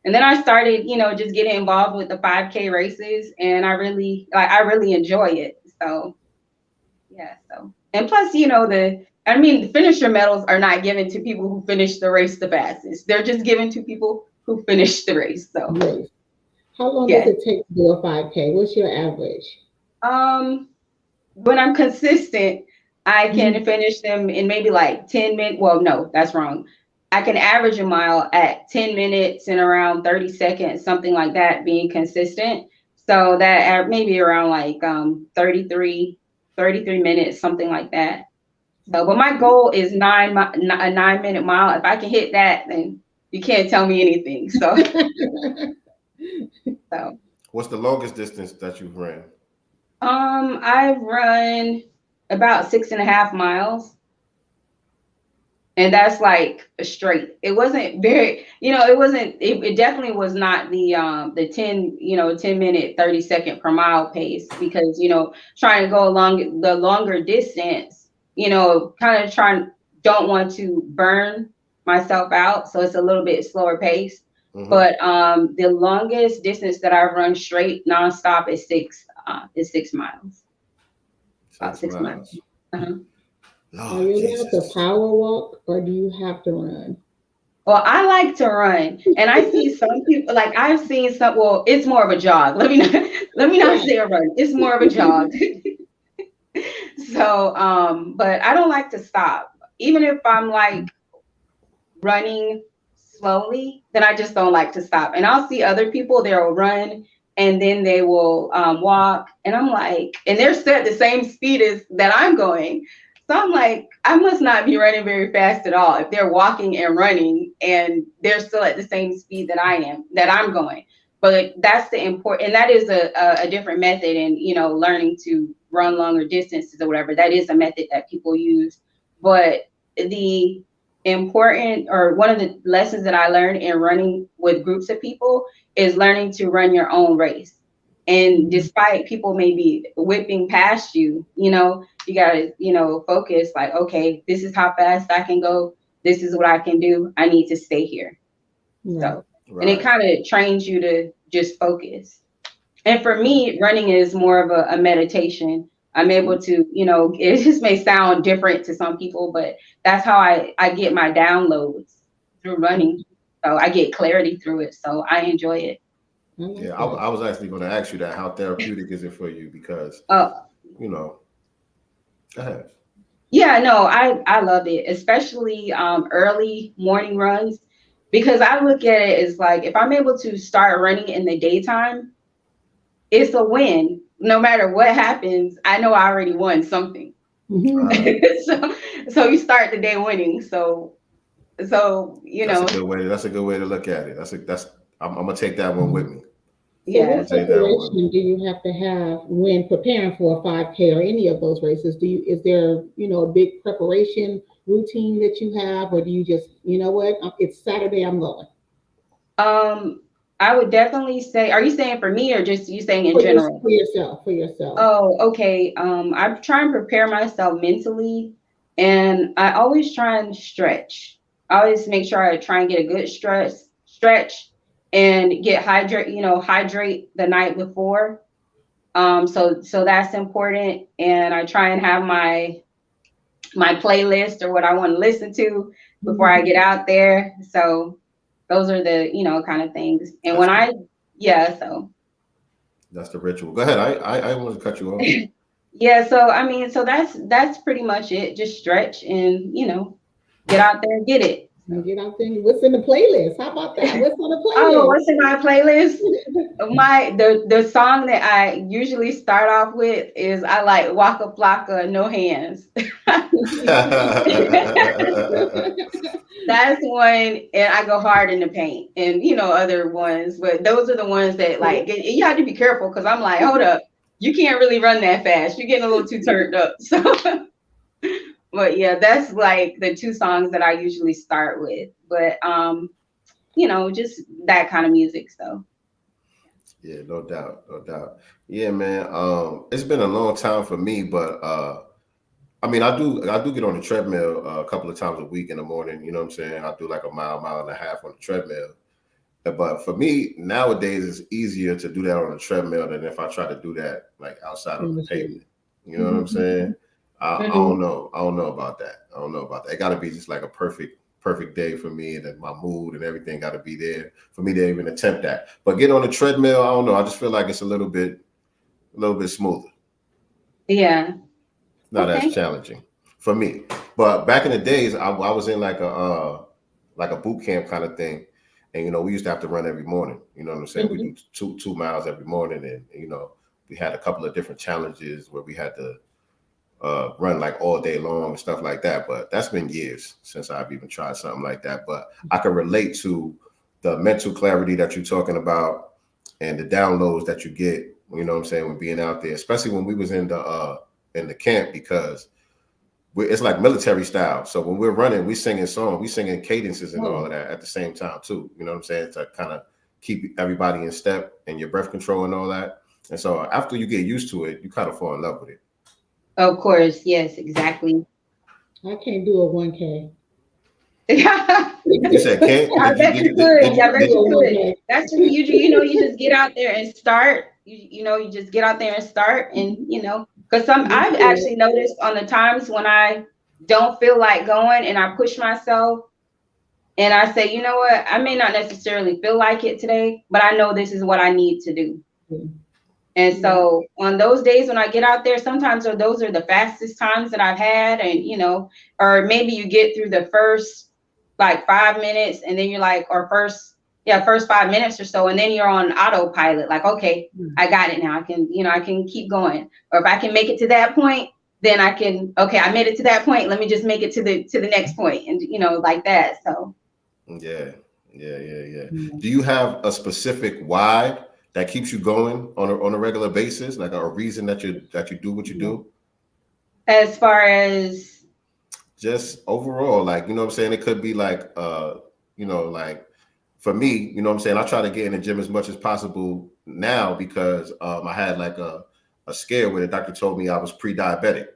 then I started, just getting involved with the 5K races, and I really enjoy it. So yeah. So, and plus, the finisher medals are not given to people who finish the race the fastest. They're just given to people who finish the race. So Yes. How long does it take to do a 5K? What's your average? When I'm consistent, I can finish them in maybe like 10 minutes. Well, no, that's wrong. I can average a mile at 10 minutes and around 30 seconds, something like that, being consistent. So that maybe around like 33 minutes, something like that. So, but my goal is a 9-minute mile. If I can hit that, then you can't tell me anything. So, What's the longest distance that you've ran? I've run about 6.5 miles. And that's like a straight. It wasn't very, it definitely was not the 10 minute, 30 second per mile pace, because, trying to go along the longer distance, don't want to burn myself out. So it's a little bit slower pace. Mm-hmm. But the longest distance that I've run straight nonstop is 6 miles. About 6 miles. Uh-huh. Are you allowed to power walk, or do you have to run? Well, I like to run, and I see some people, like I've seen some. Well, it's more of a jog. Let me not say a run. It's more of a jog. So, but I don't like to stop. Even if I'm like running slowly, then I just don't like to stop. And I'll see other people, they'll run and then they will walk, and I'm like, and they're still at the same speed as that I'm going. So I'm like, I must not be running very fast at all if they're walking and running and they're still at the same speed that I'm going. But that's the important, and that is a different method in, learning to run longer distances or whatever. That is a method that people use. But the important, or one of the lessons that I learned in running with groups of people is learning to run your own race. And despite people maybe whipping past you, you gotta, focus like, okay, this is how fast I can go. This is what I can do. I need to stay here. Yeah. So, right. And it kind of trains you to just focus. And for me, running is more of a meditation. I'm able to, it just may sound different to some people, but that's how I get my downloads, through running. So I get clarity through it. So I enjoy it. Yeah, I was actually going to ask you that. How therapeutic is it for you? Because, go ahead. Yeah, no, I love it, especially early morning runs, because I look at it as like if I'm able to start running in the daytime, it's a win. No matter what happens, I know I already won something. Uh, so so you start the day winning. So that's a good way. That's a good way to look at it. I'm gonna take that one with me. So yeah. what I'm gonna take that one with me. preparation do you have to have when preparing for a 5K or any of those races? Is there, a big preparation routine that you have, or do you just, it's Saturday, I'm going? Um, I would definitely say, are you saying for me or just you saying in general? For yourself. Oh, okay. I try and prepare myself mentally, and I always try and stretch. I always make sure I try and get a good stretch and get hydrate the night before. So that's important. And I try and have my playlist or what I want to listen to before I get out there. So those are the, kind of things. And That's when the yeah, so that's the ritual. Go ahead. I want to cut you off. yeah, so I mean, so that's pretty much it. Just stretch and, get out there and get it. And get out there. What's in the playlist? How about that? What's on Oh, the what's in my playlist? The song that I usually start off with is I like Waka Flocka, No Hands. That's one, and I go hard in the paint, and other ones, but those are the ones that like you have to be careful because I'm like, hold up, you can't really run that fast. You're getting a little too turned up. So, but yeah, that's like the two songs that I usually start with. But just that kind of music. So Yeah, no doubt, no doubt. Yeah, man. It's been a long time for me, but I mean, I do get on the treadmill a couple of times a week in the morning. You know what I'm saying? I do like a mile and a half on the treadmill. But for me nowadays, it's easier to do that on a treadmill than if I try to do that like outside of the pavement. You know what I'm saying? I don't know. I don't know about that. I don't know about that. It got to be just like a perfect day for me, and then my mood and everything got to be there for me to even attempt that. But get on the treadmill, I don't know. I just feel like it's a little bit smoother. yeah, Not as okay. challenging for me. But back in the days, I was in like a boot camp kind of thing, and we used to have to run every morning. You know what I'm saying? We do two miles every morning, and we had a couple of different challenges where we had to run like all day long and stuff like that. But that's been years since I've even tried something like that. But I can relate to the mental clarity that you're talking about and the downloads that you get. You know what I'm saying, when being out there, especially when we was in the camp, because it's like military style. So when we're running, we singing songs, we singing cadences and all of that at the same time too. You know what I'm saying? To kind of keep everybody in step and your breath control and all that. And so after you get used to it, you kind of fall in love with it. Of course, yes, exactly. I can't do a 1K. You said can't? I bet you could. I bet you could. That's just you just get out there and start. You just get out there and start, and because I've actually noticed on the times when I don't feel like going and I push myself and I say, you know what, I may not necessarily feel like it today, but I know this is what I need to do. And so on those days when I get out there, sometimes those are the fastest times that I've had, and or maybe you get through the first like 5 minutes and then you're like, or first 5 minutes or so, and then you're on autopilot, like, okay, I got it now. I can keep going. Or if I can make it to that point, then I I made it to that point. Let me just make it to the next point, and like that. So yeah. Do you have a specific why that keeps you going on a regular basis, like a reason that you do what you do? As far as just overall, like, what I'm saying? It could be like, like for me, what I'm saying? I try to get in the gym as much as possible now because I had like a scare where the doctor told me I was pre-diabetic.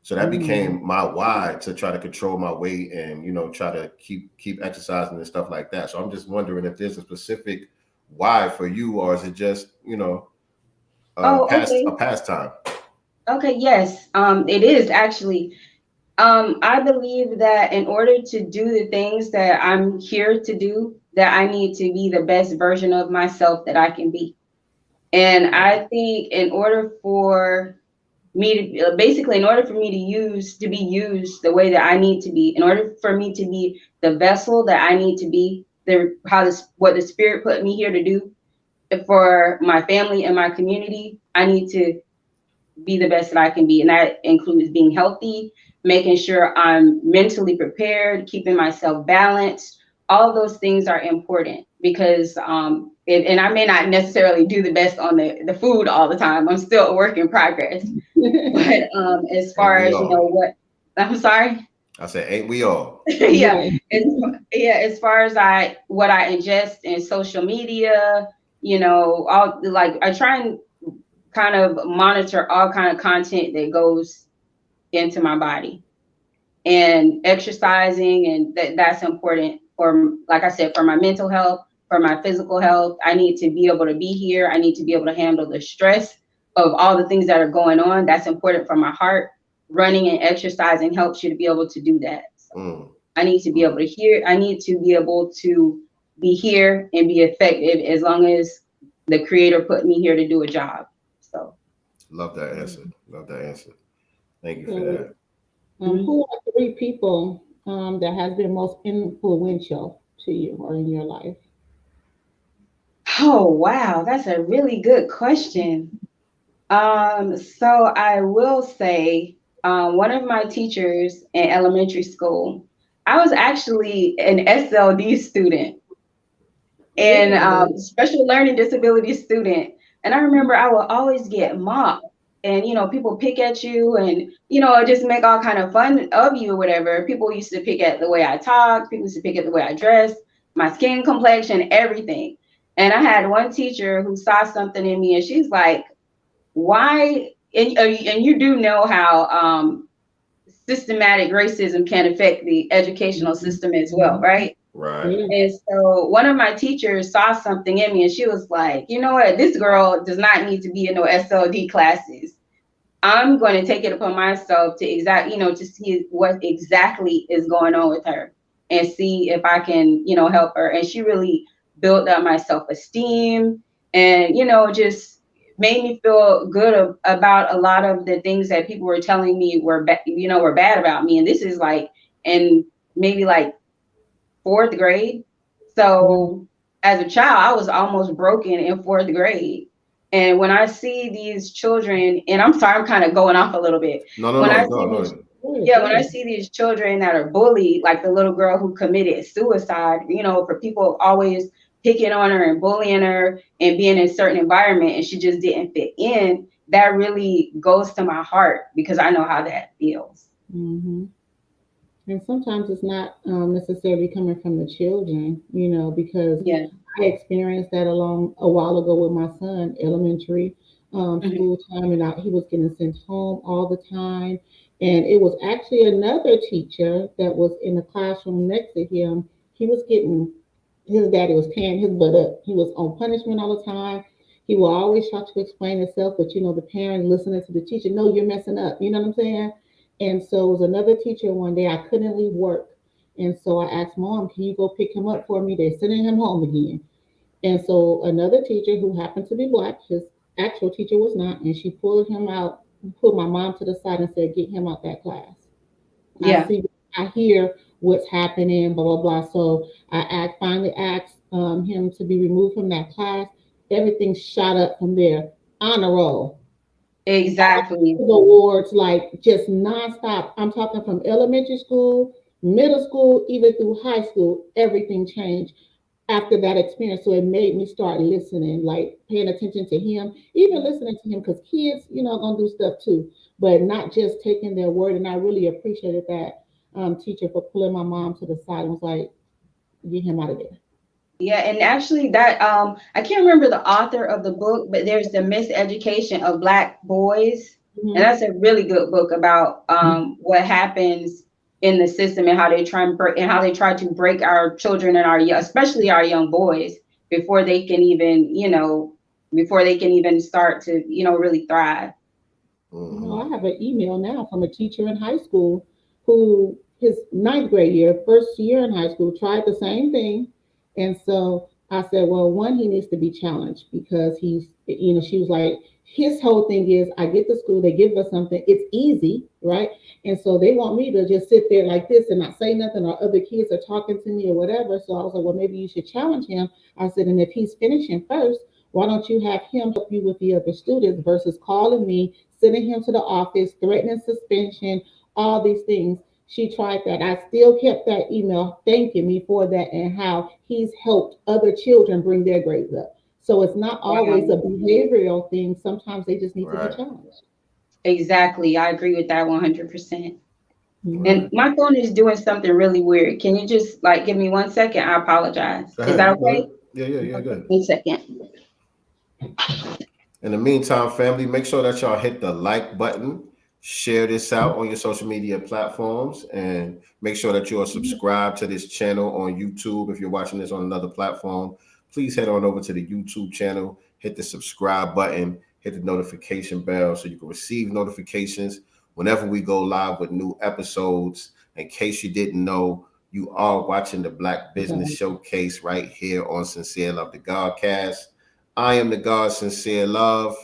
So that became my why to try to control my weight and, try to keep exercising and stuff like that. So I'm just wondering if there's a specific why for you, or is it just, a pastime? Okay, yes, it is actually. I believe that in order to do the things that I'm here to do, that I need to be the best version of myself that I can be. And I think in order for me to, basically, in order for me to be used the way that I need to be, in order for me to be the vessel that I need to be, what the Spirit put me here to do for my family and my community, I need to be the best that I can be. And that includes being healthy, making sure I'm mentally prepared, keeping myself balanced. All of those things are important because, and I may not necessarily do the best on the food all the time. I'm still a work in progress. But as far as, what, I'm sorry? I said, ain't we all? Yeah. As far as what I ingest in social media, I try and kind of monitor all kind of content that goes into my body, and exercising, and that's important for, like I said, for my mental health, for my physical health. I need to be able to be here. I need to be able to handle the stress of all the things that are going on. That's important for my heart. Running and exercising helps you to be able to do that. So I need to be able to hear. I need to be able to be here and be effective as long as the Creator put me here to do a job. So love that answer. Thank you for that. Who are 3 people that has been most influential to you or in your life? Oh, wow. That's a really good question. So I will say, one of my teachers in elementary school, I was actually an SLD student and special learning disability student. And I remember I would always get mocked, and, people pick at you and, just make all kind of fun of you or whatever. People used to pick at the way I talk. People used to pick at the way I dress, my skin complexion, everything. And I had one teacher who saw something in me, and she's like, why? And you do know how systematic racism can affect the educational system as well, right? Right. And so one of my teachers saw something in me, and she was like, you know what? This girl does not need to be in no SLD classes. I'm going to take it upon myself to to see what exactly is going on with her and see if I can, help her. And she really built up my self-esteem and, just made me feel good about a lot of the things that people were telling me were bad about me. And this is like in maybe like 4th grade. So as a child, I was almost broken in 4th grade. And when I see these children, and I'm sorry, I'm kind of going off a little bit. When I see these children that are bullied, like the little girl who committed suicide, for people always picking on her and bullying her and being in a certain environment, and she just didn't fit in, that really goes to my heart because I know how that feels. Mm-hmm. And sometimes it's not necessarily coming from the children, because I experienced that a while ago with my son, elementary school time, and he was getting sent home all the time. And it was actually another teacher that was in the classroom next to him. His daddy was tearing his butt up. He was on punishment all the time. He will always try to explain himself, but the parent listening to the teacher, no, you're messing up. You know what I'm saying? And so it was another teacher one day, I couldn't leave work. And so I asked Mom, can you go pick him up for me? They're sending him home again. And so another teacher who happened to be Black, his actual teacher was not, and she pulled him out, pulled my mom to the side and said, get him out that class. Yeah. I hear what's happening, blah, blah, blah. So I finally asked him to be removed from that class. Everything shot up from there. Honor roll. Exactly. Awards, like just nonstop. I'm talking from elementary school, middle school, even through high school. Everything changed after that experience. So it made me start listening, like paying attention to him, even listening to him, because kids, gonna do stuff too, but not just taking their word. And I really appreciated that teacher for pulling my mom to the side and was like, get him out of there. Yeah, and actually that I can't remember the author of the book, but there's The Miseducation of Black Boys. And that's a really good book about what happens in the system and how they try to break our children and especially our young boys before they can even, start to, really thrive. I have an email now from a teacher in high school who his 9th grade year, first year in high school, tried the same thing. And so I said, well, one, he needs to be challenged because she was like, his whole thing is, I get to school, they give us something, it's easy, right? And so they want me to just sit there like this and not say nothing, or other kids are talking to me or whatever. So I was like, well, maybe you should challenge him. I said, and if he's finishing first, why don't you have him help you with the other students versus calling me, sending him to the office, threatening suspension, all these things. She tried that. I still kept that email thanking me for that and how he's helped other children bring their grades up. So it's not always a behavioral thing. Sometimes they just need to be Right. challenged. Exactly. I agree with that 100%. And Right. my phone is doing something really weird. Can you just like give me 1 second? I apologize. Go Is that ahead. okay? Yeah, good. 1 second. In the meantime, family, make sure that y'all hit the like button, share this out on your social media platforms, and make sure that you are subscribed to this channel on YouTube. If you're watching this on another platform, please head on over to the YouTube channel, hit the subscribe button, hit the notification bell so you can receive notifications whenever we go live with new episodes. In case you didn't know, you are watching the Black Business Showcase right here on Sincere Love the Godcast. I am the God Sincere Love,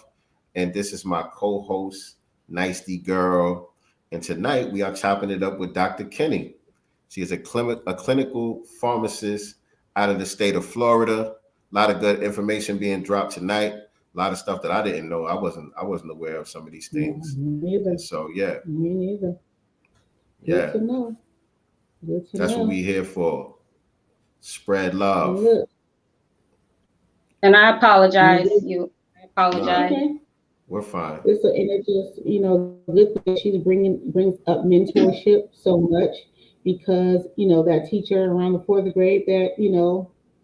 and this is my co-host, Nicety Girl. And tonight we are chopping it up with Dr. Kennie. She is a clinical pharmacist out of the state of Florida. A lot of good information being dropped tonight. A lot of stuff that I didn't know. I wasn't aware of some of these things. Me neither. And so yeah. Me neither. Yeah. Good to know. Good to That's know. what we here for. Spread love. And look, And I apologize. I apologize. okay. We're fine. It's a, and it just, good that she's brings up mentorship so much, because that teacher around the fourth grade that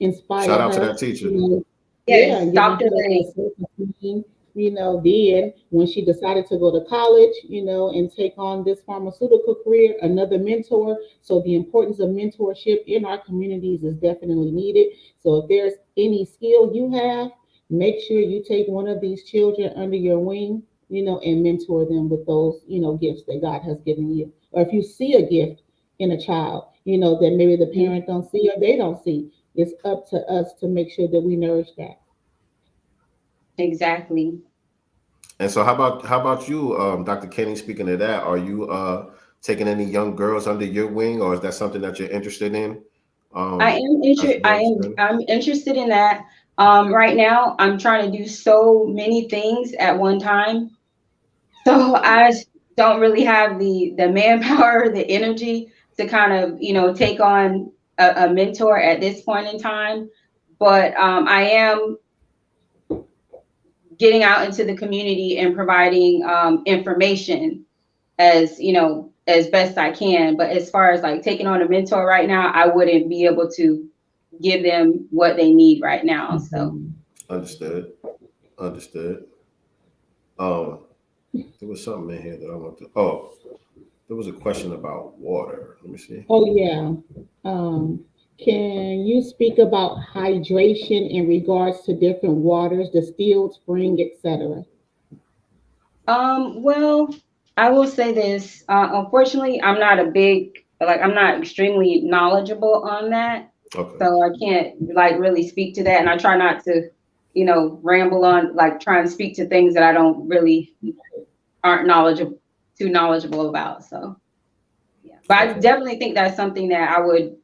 inspired Shout out to her. that teacher. Yeah, Yes, and giving Dr. her that Ray. self-esteem. Then when she decided to go to college, and take on this pharmaceutical career, another mentor. So the importance of mentorship in our communities is definitely needed. So if there's any skill you have, make sure you take one of these children under your wing, and mentor them with those, gifts that God has given you. Or if you see a gift in a child, that maybe the parent don't see or they don't see, it's up to us to make sure that we nourish that. Exactly. And so how about you, Dr. Kenny, speaking of that, are you taking any young girls under your wing, or is that something that you're interested in? I'm interested in that. Right now I'm trying to do so many things at one time. So I don't really have the manpower, the energy to kind of, take on a mentor at this point in time. But I am getting out into the community and providing information as best I can. But as far as like taking on a mentor right now, I wouldn't be able to give them what they need right now. So Understood. There was something in here that I want to. Oh, there was a question about water. Let me see. Oh yeah. Can you speak about hydration in regards to different waters, distilled, spring, etc.? well, I will say this. Unfortunately, I'm not extremely knowledgeable on that. Okay. So I can't like really speak to that. And I try not to, ramble on, like try and speak to things that I don't really aren't too knowledgeable about. So yeah. But I definitely think that's something that I would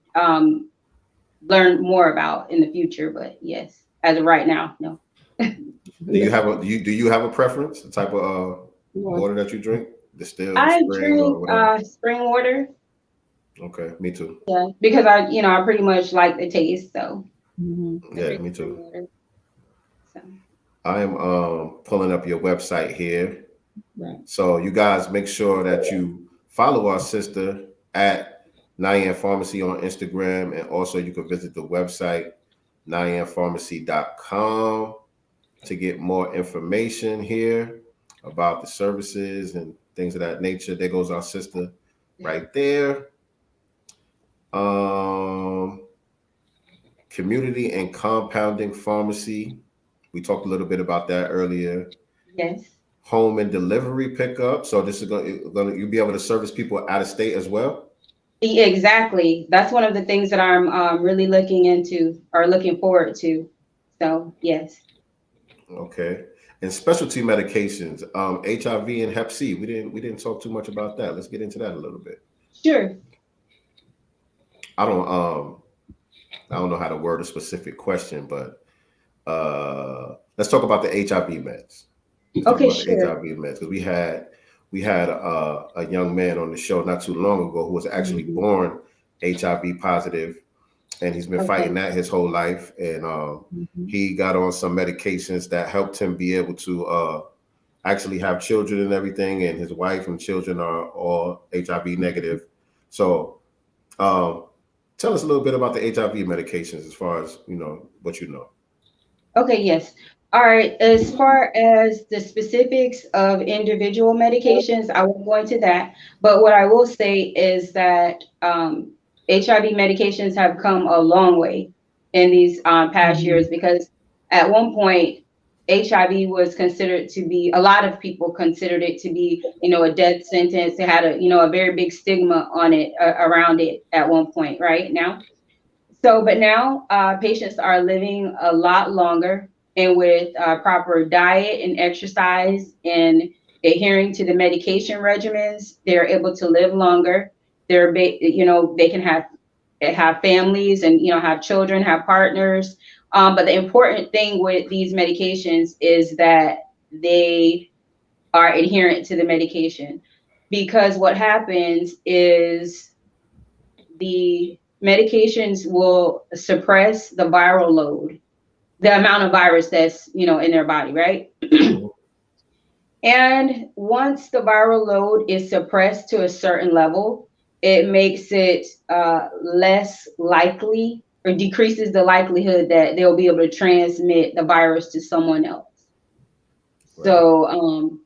learn more about in the future. But yes, as of right now, no. Do you have a preference, the type of water that you drink? Distilled, I spring, or drink whatever? spring water. Okay, me too. Yeah, because I pretty much like the taste. So yeah, me too. Water, so. I am pulling up your website here. Right. So you guys make sure that you follow our sister at Nyan Pharmacy on Instagram, and also you can visit the website nyanpharmacy.com to get more information here about the services and things of that nature. There goes our sister right there. Community and compounding pharmacy. We talked a little bit about that earlier. Yes. Home and delivery pickup. So this is going you'll be able to service people out of state as well. Exactly. That's one of the things that I'm really looking into or looking forward to. So yes. Okay. And specialty medications, HIV and Hep C. We didn't talk too much about that. Let's get into that a little bit. Sure. I don't know how to word a specific question, but let's talk about the HIV meds. Okay, sure. The HIV meds, because we had a young man on the show not too long ago who was actually born HIV positive, and he's been fighting that his whole life. And he got on some medications that helped him be able to actually have children and everything. And his wife and children are all HIV negative. So tell us a little bit about the HIV medications as far as, what you know. Okay, yes. All right. As far as the specifics of individual medications, I won't go into that. But what I will say is that HIV medications have come a long way in these past years, because at one point, HIV was considered to be, a lot of people considered it to be, a death sentence. It had a very big stigma on it, around it at one point, right now. So, but now patients are living a lot longer, and with proper diet and exercise and adhering to the medication regimens, they're able to live longer. They can have families and, have children, have partners. But the important thing with these medications is that they are adherent to the medication, because what happens is the medications will suppress the viral load, the amount of virus that's, in their body, right? And once the viral load is suppressed to a certain level, it makes it less likely, or decreases the likelihood that they'll be able to transmit the virus to someone else. Right. So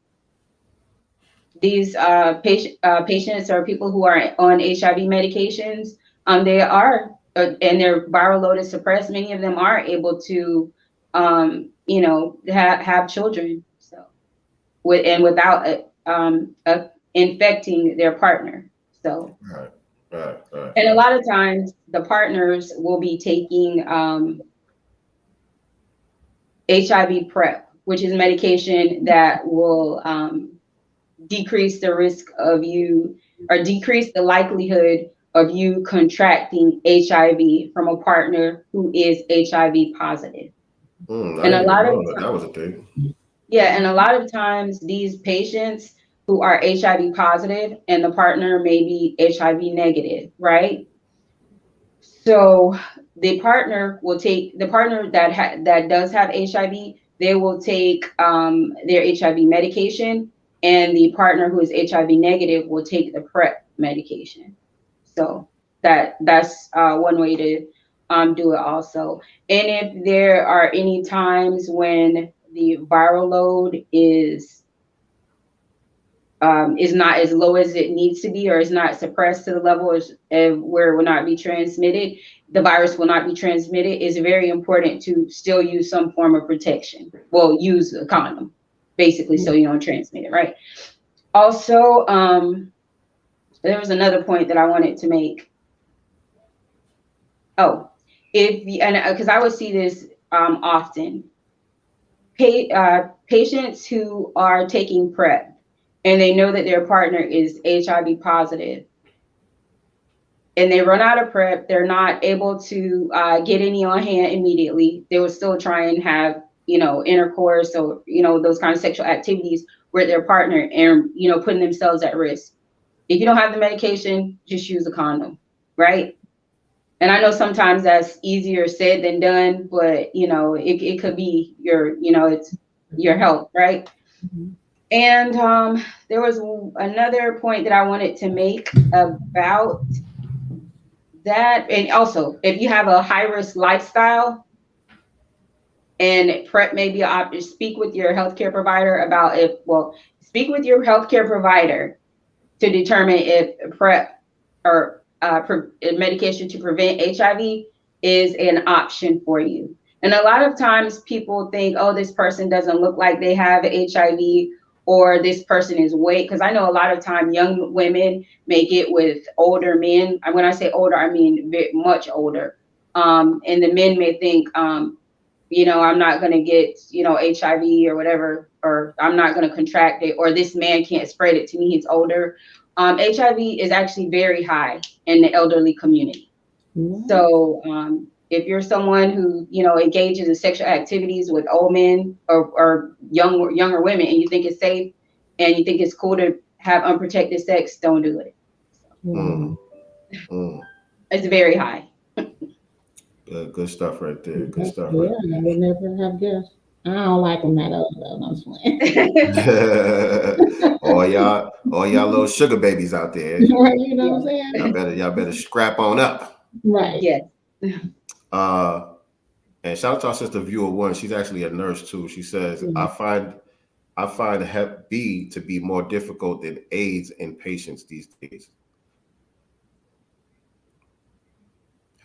these patients or people who are on HIV medications, they are, and their viral load is suppressed. Many of them are able to, have children. So, without infecting their partner. So, right. And a lot of times the partners will be taking HIV PrEP, which is medication that will decrease the risk of you, or decrease the likelihood of you contracting HIV from a partner who is HIV positive. And a lot of times, that was a thing. Yeah, and a lot of times these patients who are HIV positive and the partner may be HIV negative, right? So the partner that does have HIV, they will take their HIV medication, and the partner who is HIV negative will take the PrEP medication. So that's one way to do it also. And if there are any times when the viral load is not as low as it needs to be, or is not suppressed to the level where it will not be transmitted, the virus will not be transmitted, it's very important to still use some form of protection. Well, use a condom, basically, so you don't transmit it, right? Also, there was another point that I wanted to make. Oh, because I would see this often. Patients who are taking PrEP and they know that their partner is HIV positive, and they run out of PrEP, they're not able to get any on hand immediately. They will still try and have, intercourse, or, those kind of sexual activities with their partner, and, putting themselves at risk. If you don't have the medication, just use a condom, right? And I know sometimes that's easier said than done, but, it could be it's your health, right? Mm-hmm. And there was another point that I wanted to make about that. And also, if you have a high-risk lifestyle and PrEP may be an option, speak with your healthcare provider about speak with your healthcare provider to determine if PrEP or medication to prevent HIV is an option for you. And a lot of times people think, oh, this person doesn't look like they have HIV, or this person is weight. Because I know a lot of time young women may get with older men. And when I say older, I mean much older. And the men may think, I'm not going to get, HIV or whatever, or I'm not going to contract it, or this man can't spread it to me, he's older. HIV is actually very high in the elderly community. What? So if you're someone who, you know, engages in sexual activities with old men or younger women, and you think it's safe and you think it's cool to have unprotected sex, don't do it. Mm. It's very high. Good stuff right there. Good stuff Yeah, right I would never have guessed. I don't like them that old though. I'm just playing. there. all y'all little sugar babies out there. Right, you know what I'm saying? Y'all better scrap on up. Right. Yes. And shout out to our sister viewer one. She's actually a nurse too. She says, Mhm. I find Hep B to be more difficult than AIDS in patients these days.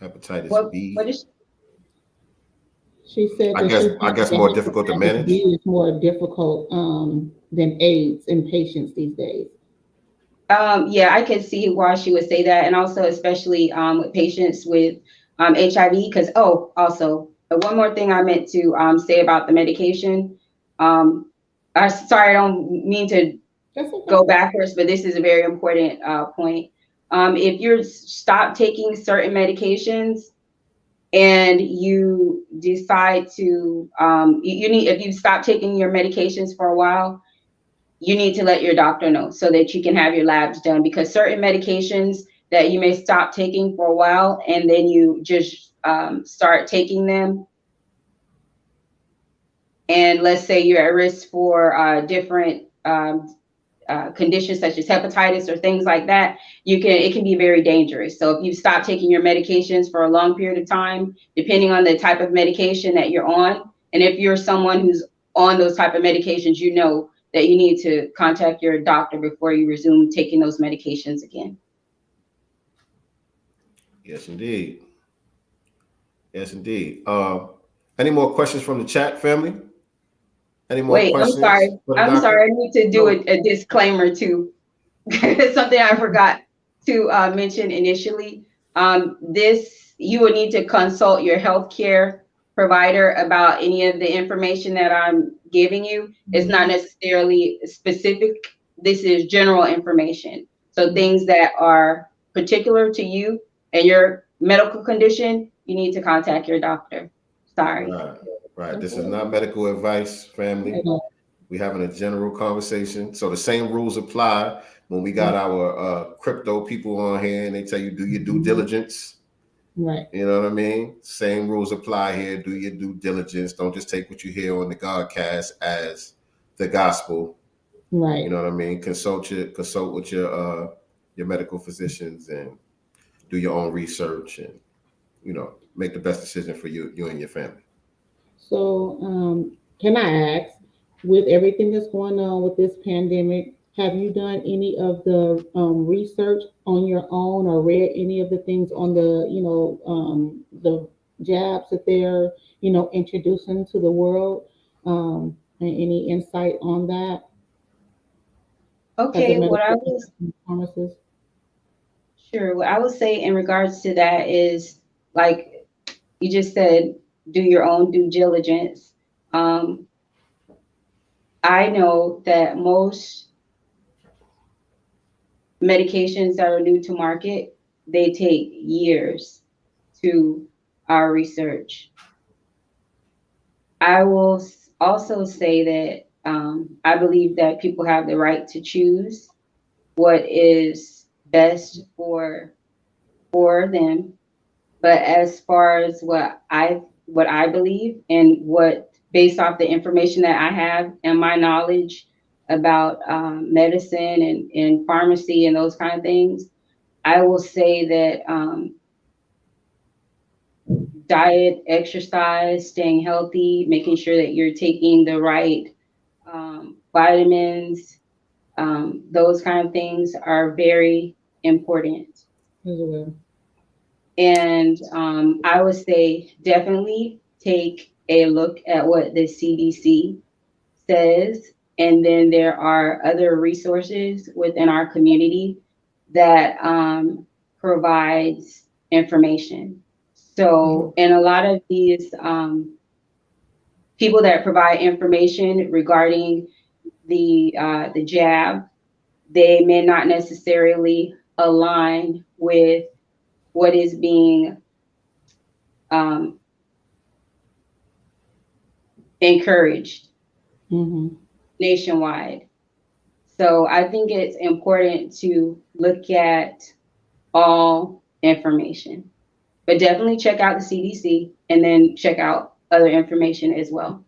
Hepatitis B. What is She said I that guess she I thinks guess that more difficult to hepatitis manage. B is more difficult than AIDS in patients these days. Yeah, I could see why she would say that, and also especially with patients with HIV. Because also one more thing I meant to say about the medication. Sorry, I don't mean to That's okay. go backwards, but this is a very important point. If you stop taking certain medications and you decide to, if you stop taking your medications for a while, you need to let your doctor know so that you can have your labs done, because certain medications that you may stop taking for a while and then you just start taking them. And let's say you're at risk for different conditions such as hepatitis or things like that, it can be very dangerous. So if you stop taking your medications for a long period of time, depending on the type of medication that you're on, and if you're someone who's on those type of medications, you know that you need to contact your doctor before you resume taking those medications again. Yes, indeed. Yes, indeed. Any more questions from the chat, family? Any more Wait, I'm questions sorry. for the I'm doctor? sorry. I need to do No. a disclaimer too. It's something I forgot to mention initially. You will need to consult your healthcare provider about any of the information that I'm giving you. It's not necessarily specific. This is general information. So things that are particular to you and your medical condition, you need to contact your doctor. Sorry. Right. This is not medical advice, family. We're having a general conversation. So the same rules apply when we got our crypto people on here and they tell you do your due diligence. Right. You know what I mean? Same rules apply here. Do your due diligence. Don't just take what you hear on the Godcast as the gospel. Right. You know what I mean? Consult with your medical physicians and do your own research and, you know, make the best decision for you and your family. So, can I ask, with everything that's going on with this pandemic, have you done any of the research on your own or read any of the things on the jabs that they're, introducing to the world? And any insight on that as a Okay, medical pharmacist? Sure. What I would say in regards to that is, like you just said, do your own due diligence. I know that most medications that are new to market, they take years to our research. I will also say that I believe that people have the right to choose what is best for them. But as far as what I believe and what, based off the information that I have and my knowledge about medicine and pharmacy and those kind of things, I will say that diet, exercise, staying healthy, making sure that you're taking the right vitamins, those kind of things are very important. As well. And I would say definitely take a look at what the CDC says. And then there are other resources within our community that provides information. So, and a lot of these people that provide information regarding the jab, they may not necessarily align with what is being encouraged nationwide. So I think it's important to look at all information, but definitely check out the CDC and then check out other information as well.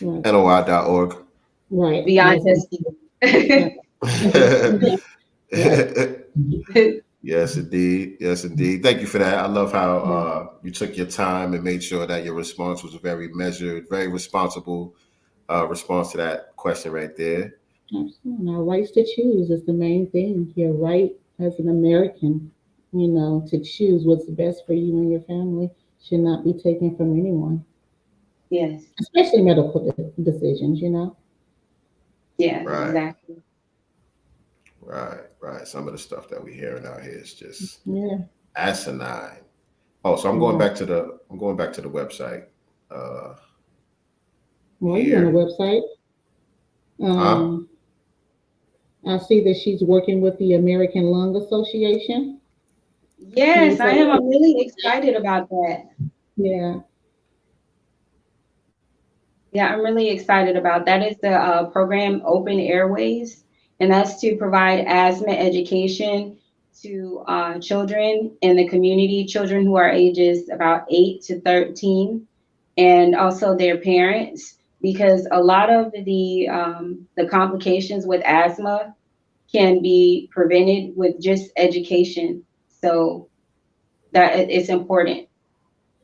Right. NOI.org. Right. Beyond testing. Yes, indeed. Yes, indeed. Thank you for that. I love how you took your time and made sure that your response was very measured, very responsible response to that question right there. Absolutely. Our rights to choose is the main thing. Your right as an American, to choose what's best for you and your family should not be taken from anyone. Yes. Especially medical decisions, Yeah, Right. exactly. Right. Some of the stuff that we're hearing out here is just asinine. Oh, so I'm going back to the website. Well, you're on the website. I see that she's working with the American Lung Association. Yes, I am. I'm really excited about that. Yeah. Yeah, I'm really excited about that. Is the program Open Airways, and that's to provide asthma education to children in the community, children who are ages about 8 to 13, and also their parents, because a lot of the complications with asthma can be prevented with just education. So that it's important.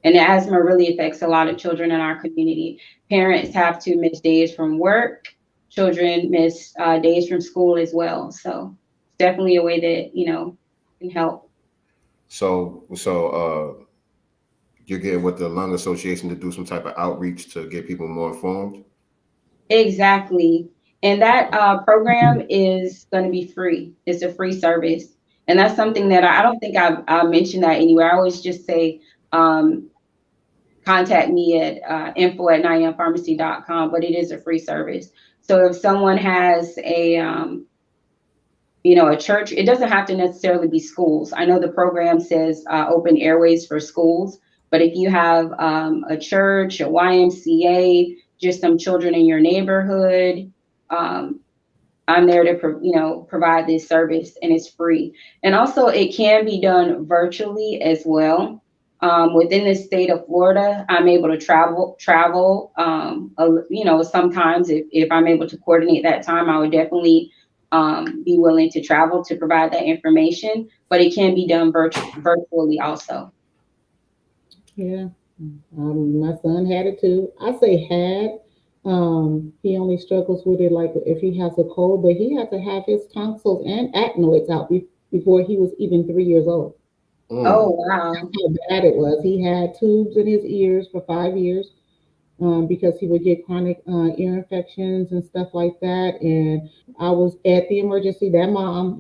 And asthma really affects a lot of children in our community. Parents have to miss days from work. Children miss days from school as well. So it's definitely a way that, can help. So you're getting with the Lung Association to do some type of outreach to get people more informed? Exactly. And that program is going to be free. It's a free service. And that's something that I don't think I mentioned that anywhere. I always just say, contact me at info@nyanpharmacy.com, but it is a free service. So if someone has a church, it doesn't have to necessarily be schools. I know the program says open airways for schools, but if you have a church, a YMCA, just some children in your neighborhood, I'm there to provide this service, and it's free. And also it can be done virtually as well. Within the state of Florida, I'm able to travel. Sometimes if I'm able to coordinate that time, I would definitely be willing to travel to provide that information. But it can be done virtually also. Yeah, my son had it too. I say had. He only struggles with it like if he has a cold, but he had to have his tonsils and adenoids out before he was even 3 years old. Oh, wow. That's how bad it was. He had tubes in his ears for 5 years because he would get chronic ear infections and stuff like that. And I was at the emergency, that mom,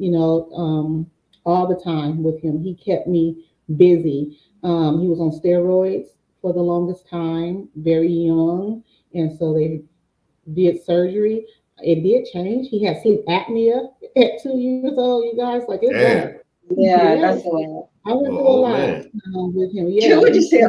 all the time with him. He kept me busy. He was on steroids for the longest time, very young. And so they did surgery. It did change. He had sleep apnea at 2 years old, you guys. Like, it's bad. Yeah, that's a lot. I went through a lot with him. Yeah, What you say?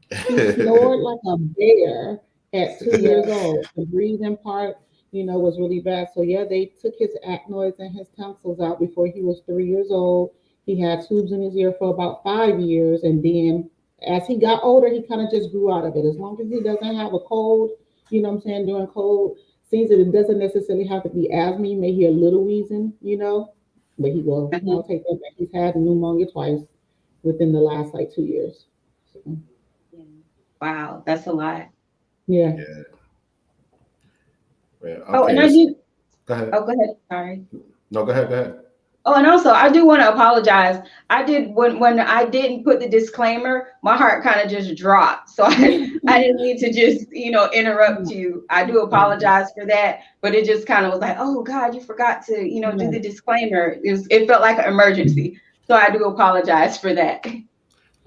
he snored like a bear at 2 years old. The breathing part, was really bad. So yeah, they took his adenoids and his tonsils out before he was 3 years old. He had tubes in his ear for about 5 years, and then as he got older, he kind of just grew out of it. As long as he doesn't have a cold, during cold season, it doesn't necessarily have to be asthma. You may hear a little wheezing, but he will. I'll take that back. He's had pneumonia twice within the last 2 years. So. Wow, that's a lot. Yeah. Well, okay, oh, and I do. Go ahead. Oh, go ahead. Sorry. No, go ahead. Oh, and also I do want to apologize. I did when I didn't put the disclaimer, my heart kind of just dropped. So I didn't need to just interrupt you. I do apologize for that, but it just kind of was like, oh God, you forgot to do the disclaimer. It felt like an emergency, so I do apologize for that.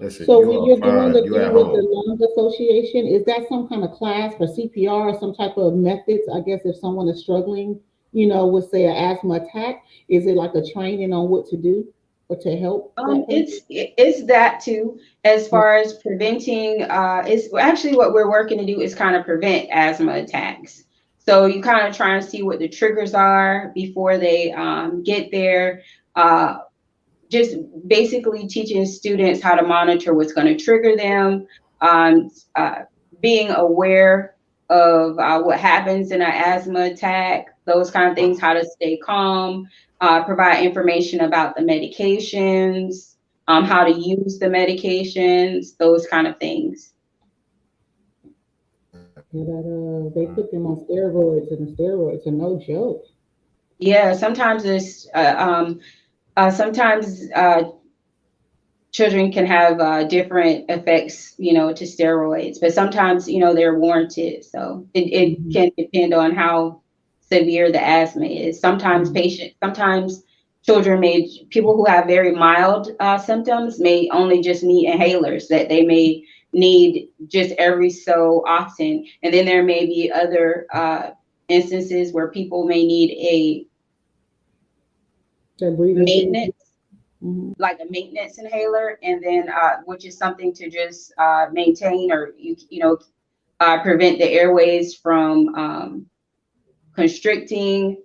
Listen, So you when are you're doing fine. the You thing at with the home. lung association, is that some kind of class for CPR or some type of methods? I guess if someone is struggling, with say an asthma attack, is it like a training on what to do or to help that person? It's that too, as far as preventing, it's actually what we're working to do is kind of prevent asthma attacks. So you kind of try and see what the triggers are before they get there. Uh, just basically teaching students how to monitor what's going to trigger them, um, uh, being aware of what happens in an asthma attack, those kind of things, how to stay calm, provide information about the medications, how to use the medications, those kind of things. Yeah, they put them on steroids, and the steroids are no joke. Yeah, sometimes it's sometimes children can have different effects, to steroids, but sometimes, they're warranted. So it Mhm, can depend on how severe the asthma is. mhm. Sometimes people who have very mild symptoms may only just need inhalers that they may need just every so often. And then there may be other instances where people may need a Their breathing tube. maintenance Mhm. like a maintenance inhaler, and then which is something to just maintain or prevent the airways from constricting,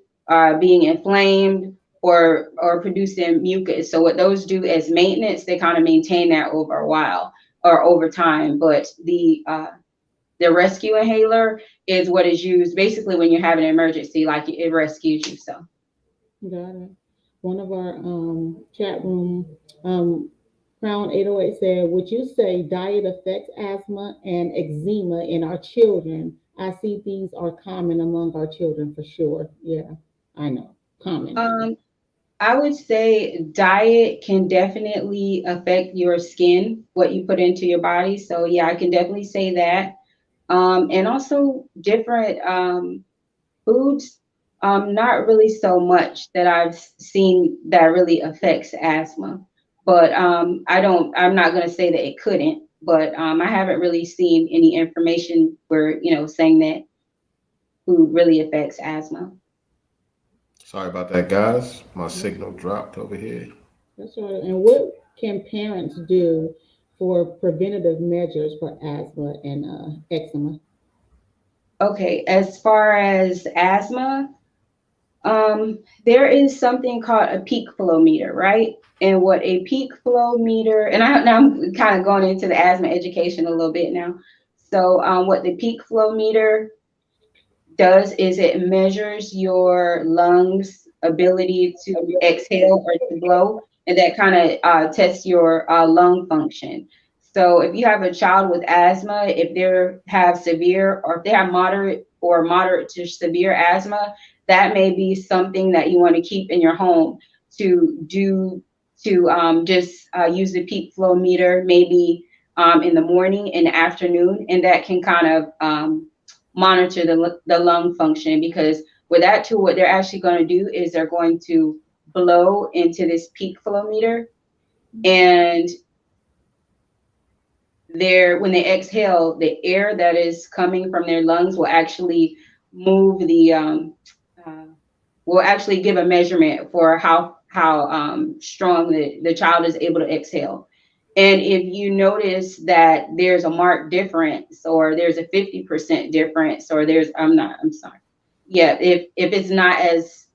being inflamed, or producing mucus. So what those do as maintenance, they kind of maintain that over a while or over time. But the rescue inhaler is what is used basically when you're having an emergency, like it rescues you. So. Got it. One of our chat room, Crown 808 said, would you say diet affects asthma and eczema in our children? I see these are common among our children for sure. Yeah, I know. Common. Um, I would say diet can definitely affect your skin, what you put into your body. So yeah, I can definitely say that. And also different foods, not really so much that I've seen that really affects asthma. But I'm not going to say that it couldn't, but I haven't really seen any information where, saying that food really affects asthma. Sorry about that, guys. My signal dropped over here. That's right. And what can parents do for preventative measures for asthma and eczema? Okay, as far as asthma, there is something called a peak flow meter, right? And what a peak flow meter, and now I'm kind of going into the asthma education a little bit now. So, what the peak flow meter does is it measures your lungs' ability to exhale or to blow, and that kind of tests your lung function. So if you have a child with asthma, if they have severe or if they have moderate to severe asthma, that may be something that you want to keep in your home to do to just use the peak flow meter maybe in the morning and afternoon, and that can kind of monitor the lung function, because with that tool, what they're actually going to do is they're going to blow into this peak flow meter, and when they exhale, the air that is coming from their lungs will actually move uh, will actually give a measurement for how strong the child is able to exhale. And if you notice that there's a marked difference, or there's a 50% difference, or I'm sorry. Yeah, if it's not as,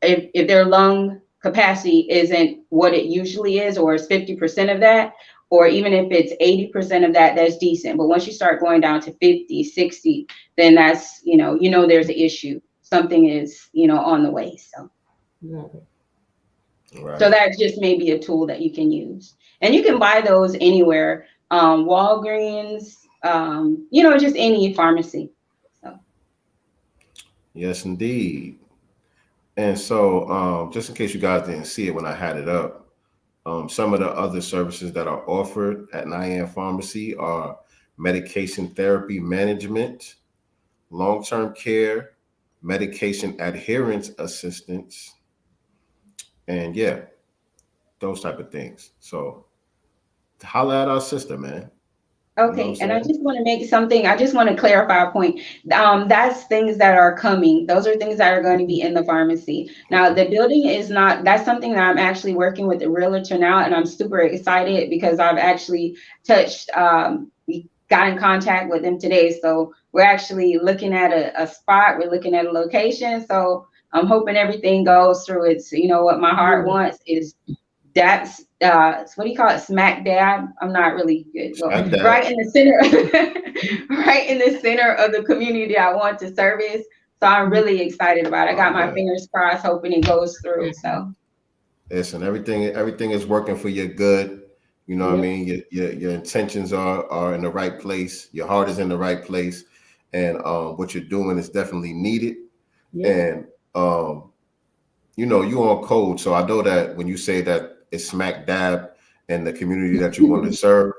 if their lung capacity isn't what it usually is, or is 50% of that, or even if it's 80% of that, that's decent. But once you start going down to 50, 60, then that's, there's an issue. Something is, on the way. Got it. So Right. that just may be a tool that you can use. And you can buy those anywhere, Walgreens, just any pharmacy. So. Yes, indeed. And so, just in case you guys didn't see it when I had it up, some of the other services that are offered at Nyan Pharmacy are medication therapy management, long-term care, medication adherence assistance, and yeah, those type of things. So holler at our sister, man. Okay, and I just want to make something, I just want to clarify a point. That's things that are coming. Those are things that are going to be in the pharmacy. Now, the building is not, that's something that I'm actually working with the realtor now, and I'm super excited because I've actually we got in contact with them today. So we're actually looking at a spot, we're looking at a location. So I'm hoping everything goes through. It's, what my heart wants is that's what do you call it? Smack dab. I'm not really good. Well, right in the center, right in the center of the community I want to service. So I'm really excited about it. I got my fingers crossed, hoping it goes through. So listen, everything is working for your good. You know what I mean? Your intentions are in the right place. Your heart is in the right place, and what you're doing is definitely needed. And you on code, so I know that when you say that it's smack dab in the community that you want to serve,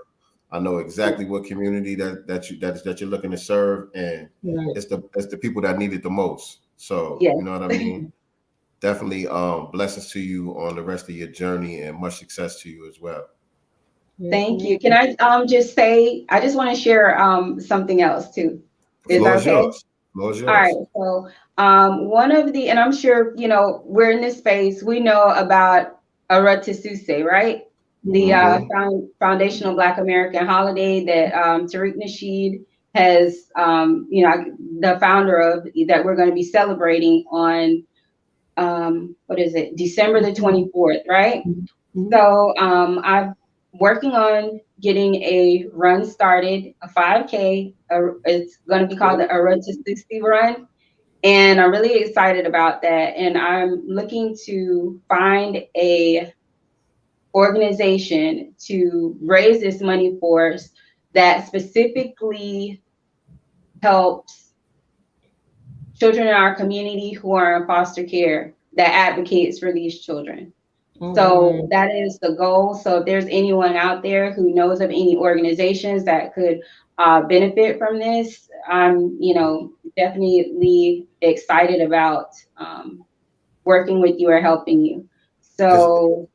I know exactly what community that you're looking to serve, and it's the people that need it the most. So you know what I mean? Definitely blessings to you on the rest of your journey, and much success to you as well. Thank you. Can I just say, I just want to share something else too. Is that okay? Floor is yours. All right. So one of the, and I'm sure, we're in this space, we know about Aratususe, right? The foundational Black American holiday that Tariq Nasheed has, the founder of, that we're going to be celebrating on, December the 24th, right? So I'm working on getting a run started, a 5K. It's going to be called the Aratususe Run. And I'm really excited about that. And I'm looking to find a organization to raise this money for us that specifically helps children in our community who are in foster care, that advocates for these children. So that is the goal. So if there's anyone out there who knows of any organizations that could benefit from this, I'm, definitely excited about working with you or helping you. So,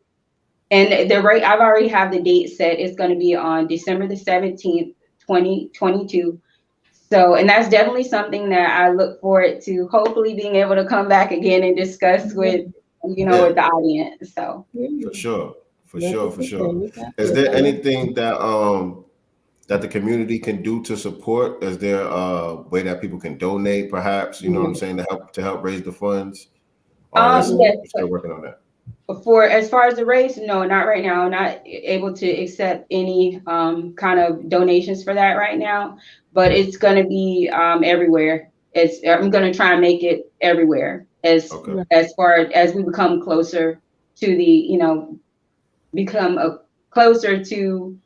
and the rate, I've already have the date set. It's going to be on December the 17th, 2022. So, and that's definitely something that I look forward to hopefully being able to come back again and discuss with, with the audience. So for sure. Is there anything that that the community can do to support? Is there a way that people can donate, perhaps, what I'm saying, to help raise the funds? Or still working on that? As far as the race, no, not right now. I'm not able to accept any kind of donations for that right now, but it's going to be everywhere. I'm going to try and make it everywhere as far as we become closer to the, closer to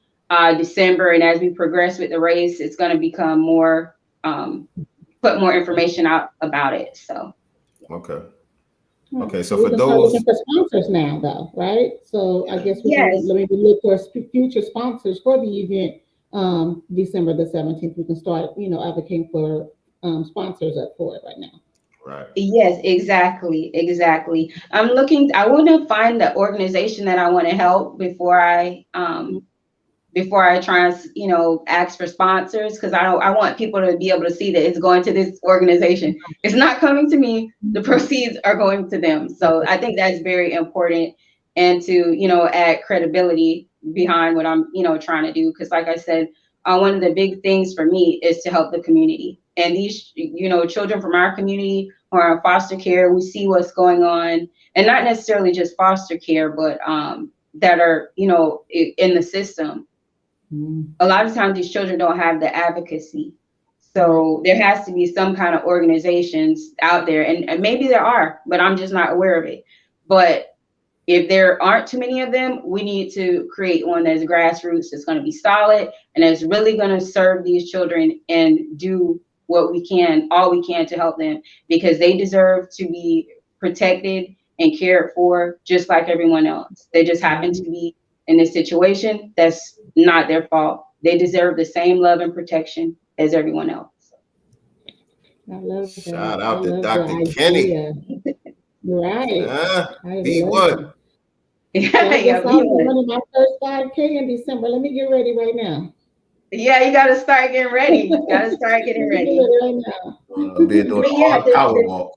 December. And as we progress with the race, it's going to become more, put more information out about it. So. Okay, so for those looking for sponsors now, though, right? So I guess we can maybe look for future sponsors for the event. December the 17th, we can start, advocating for sponsors up for it right now. Right. Yes, exactly. I want to find the organization that I want to help before I try and, ask for sponsors, because I want people to be able to see that it's going to this organization. It's not coming to me. The proceeds are going to them. So I think that's very important, and to, add credibility behind what I'm, trying to do. Because like I said, one of the big things for me is to help the community. And these, children from our community who are in foster care, we see what's going on, and not necessarily just foster care, but that are, in the system. A lot of times these children don't have the advocacy. So there has to be some kind of organizations out there, and maybe there are, but I'm just not aware of it. But if there aren't too many of them, we need to create one that's grassroots, that's going to be solid, and that's really going to serve these children and do what we can, all we can, to help them, because they deserve to be protected and cared for just like everyone else. They just happen to be in this situation. That's not their fault. They deserve the same love and protection as everyone else. I love that. Shout out to Dr. Kennie. Right. Be one. So I Yeah, guess I'll be running my first 5K in December. Let me get ready right now. yeah, you got to start getting ready. You got to start Let getting me get ready. ready right now. Being doing But yeah, a power walk.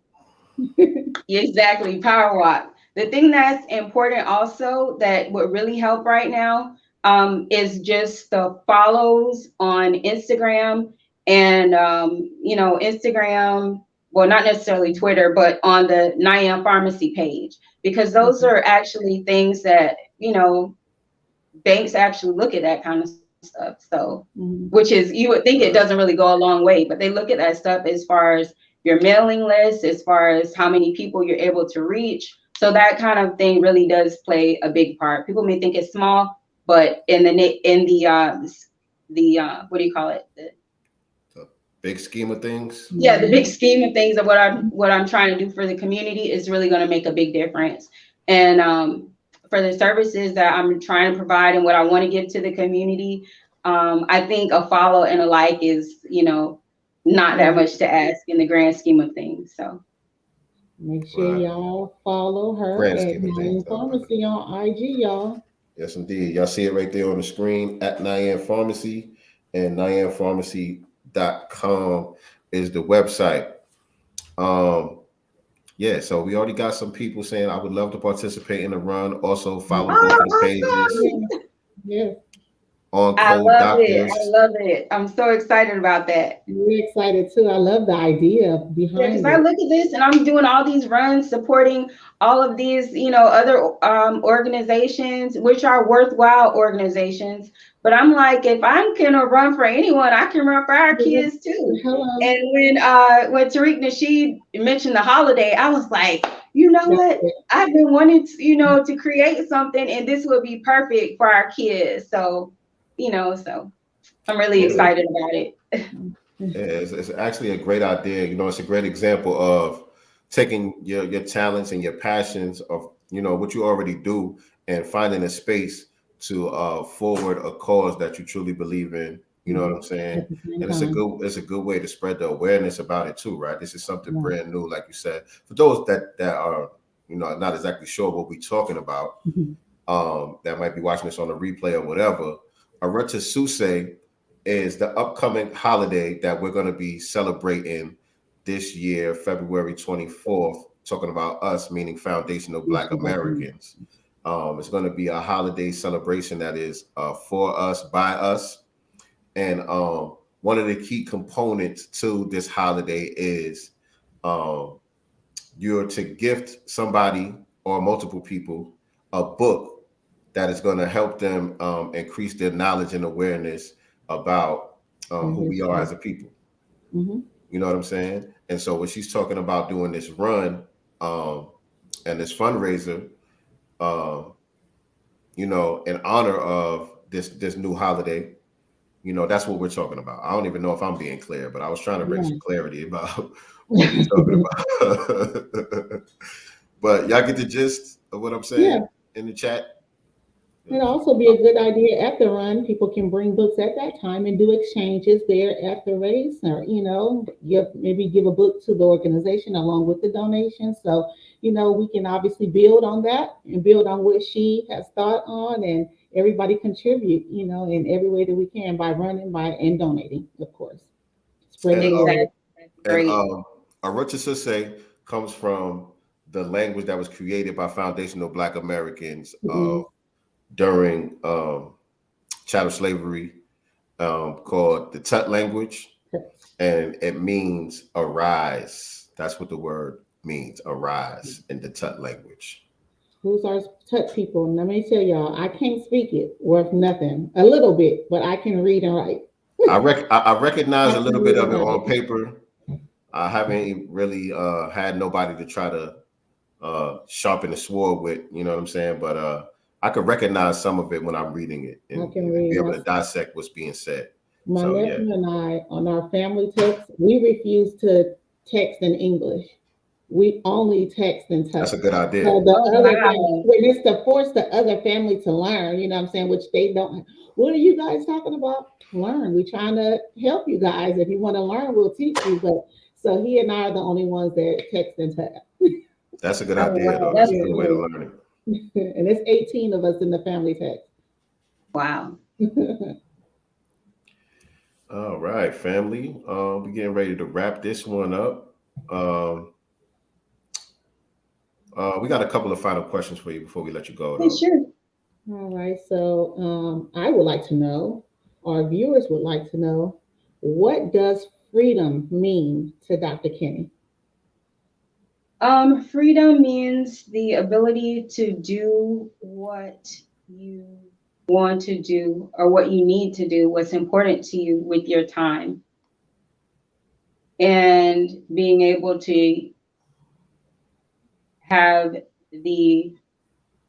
exactly, power walk. The thing that's important also that would really help right now is just the follows on Instagram and Instagram, well, not necessarily Twitter, but on the Nyan Pharmacy page, because those are actually things that, banks actually look at that kind of stuff. So, which is, you would think it doesn't really go a long way, but they look at that stuff as far as your mailing list, as far as how many people you're able to reach. So that kind of thing really does play a big part. People may think it's small, but in the what do you call it? The big scheme of things. Yeah, the big scheme of things of what I'm trying to do for the community is really going to make a big difference. And for the services that I'm trying to provide and what I want to give to the community, I think a follow and a like is, not that much to ask in the grand scheme of things. So Make sure y'all follow her Grand at scheme of things, Nyan Pharmacy on IG, y'all. Yes, indeed. Y'all see it right there on the screen at Nyan Pharmacy, and nyanpharmacy.com is the website. Yeah, so we already got some people saying I would love to participate in the run. Also follow both of the pages Yeah, on I Code love Doctors. it. I love it. I'm so excited about that. we're excited too. I love the idea Yeah, behind because I it. look at this and I'm doing all these runs, supporting all of these, other organizations, which are worthwhile organizations. But I'm like, if I can run for anyone, I can run for our kids too. Hello. And when Tariq Nasheed mentioned the holiday, I was like, you know what? I've been wanting to, to create something, and this would be perfect for our kids. So, so I'm really excited about it. Yeah, it's actually a great idea. It's a great example of taking your talents and your passions of what you already do and finding a space to forward a cause that you truly believe in. You know what I'm saying? And it's a good way to spread the awareness about it too, right? This is something brand new, like you said. For those that are not exactly sure what we're talking about, that might be watching this on a replay or whatever. Areta Suse is the upcoming holiday that we're going to be celebrating this year, February 24th, talking about us, meaning Foundational Black Americans. It's going to be a holiday celebration that is for us, by us. And one of the key components to this holiday is you're to gift somebody or multiple people a book that is going to help them increase their knowledge and awareness about who we are as a people. You know what I'm saying? And so when she's talking about doing this run and this fundraiser, in honor of this new holiday, that's what we're talking about. I don't even know if I'm being clear, but I was trying to bring some clarity about what we're talking about. But y'all get the gist of what I'm saying in the chat? It'd also be a good idea at the run. People can bring books at that time and do exchanges there at the race, or give a book to the organization along with the donation. So we can obviously build on that and build on what she has thought on, and everybody contribute in every way that we can by running and donating, of course. Spreading the word. Great. Areta Suse comes from the language that was created by Foundational Black Americans during chattel slavery, called the Tut language, and it means arise. That's what the word means, arise, in the Tut language. Who's our Tut people? And let me tell y'all, I can't speak it worth nothing. A little bit, but I can read and write. I recognize a little bit of it on paper. I haven't really had nobody to try to sharpen the sword with, you know what I'm saying? But I could recognize some of it when I'm reading it and be able to dissect what's being said. My nephew and I, on our family text, we refuse to text in English. We only text in Tut. That's a good idea. So it's to force the other family to learn, you know what I'm saying, which they don't. What are you guys talking about? Learn. We're trying to help you guys. If you want to learn, we'll teach you. But so he and I are the only ones that text in Tut. That's a good idea, though. That's a good way to learn it. And it's 18 of us in the family text. Wow. All right, family. We're getting ready to wrap this one up. We got a couple of final questions for you before we let you go. Yeah, sure. All right, so I would like to know, our viewers would like to know, what does freedom mean to Dr. Kennie? Freedom means the ability to do what you want to do or what you need to do, what's important to you with your time. And being able to have the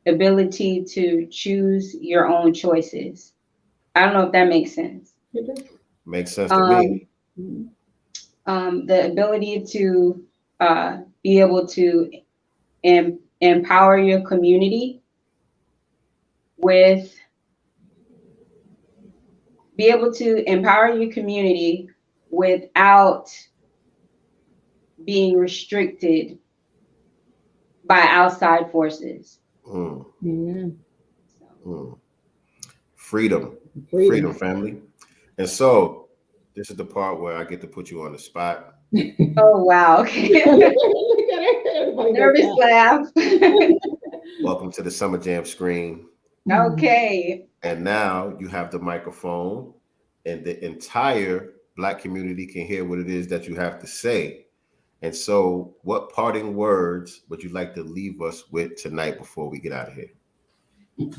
ability to choose your own choices. I don't know if that makes sense. Makes sense to me. The ability to be able to empower your community with, be able to empower your community without being restricted by outside forces. Freedom, family. And so this is the part where I get to put you on the spot. Oh, wow. Okay. Nervous laugh. Welcome to the Summer Jam screen. Okay. And now you have the microphone, and the entire Black community can hear what it is that you have to say. And so what parting words would you like to leave us with tonight before we get out of here?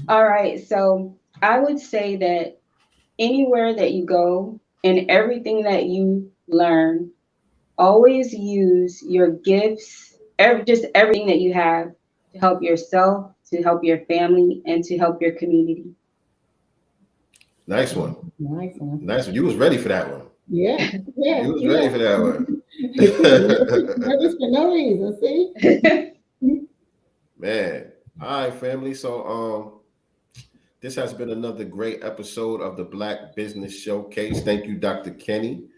All right. So I would say that anywhere that you go and everything that you learn, always use your gifts, just everything that you have to help yourself, to help your family, and to help your community. Nice one. Nice one. Nice one. You was ready for that one. Yeah. You was ready for that one. Nervous for no reason, see? Man. All right, family. So this has been another great episode of the Black Business Showcase. Thank you, Dr. Kennie.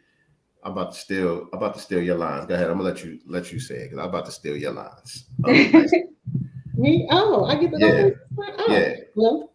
I'm about to steal your lines. Go ahead. I'm gonna let you say it because I'm about to steal your lines. Me? Oh, I get to go first. Oh. Yeah. Well,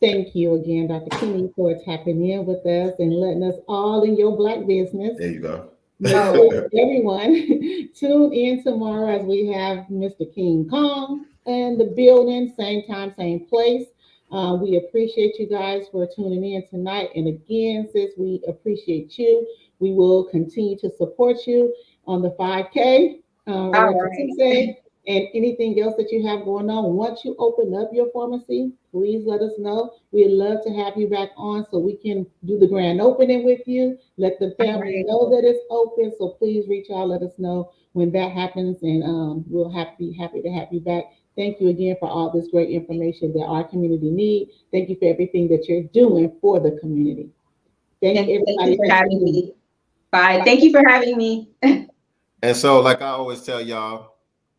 thank you again, Dr. Kennie, for tapping in with us and letting us all in your Black business. There you go. Everyone, tune in tomorrow as we have Mr. King Kong in the building, same time, same place. We appreciate you guys for tuning in tonight. And again, sis, we appreciate you. We will continue to support you on the 5K. Right. And anything else that you have going on. Once you open up your pharmacy, please let us know. We'd love to have you back on so we can do the grand opening with you. Let the family know that it's open. So please reach out, let us know when that happens, and we'll be happy to have you back. Thank you again for all this great information that our community needs. Thank you for everything that you're doing for the community. Thank you, everybody, for having me. Bye. Thank you for having me. And so, like I always tell y'all,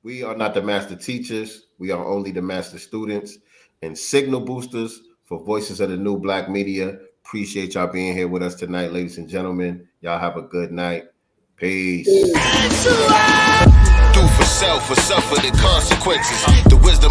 we are not the master teachers. We are only the master students and signal boosters for Voices of the New Black Media. Appreciate y'all being here with us tonight, ladies and gentlemen. Y'all have a good night. Peace. Do for self or suffer the consequences. The wisdom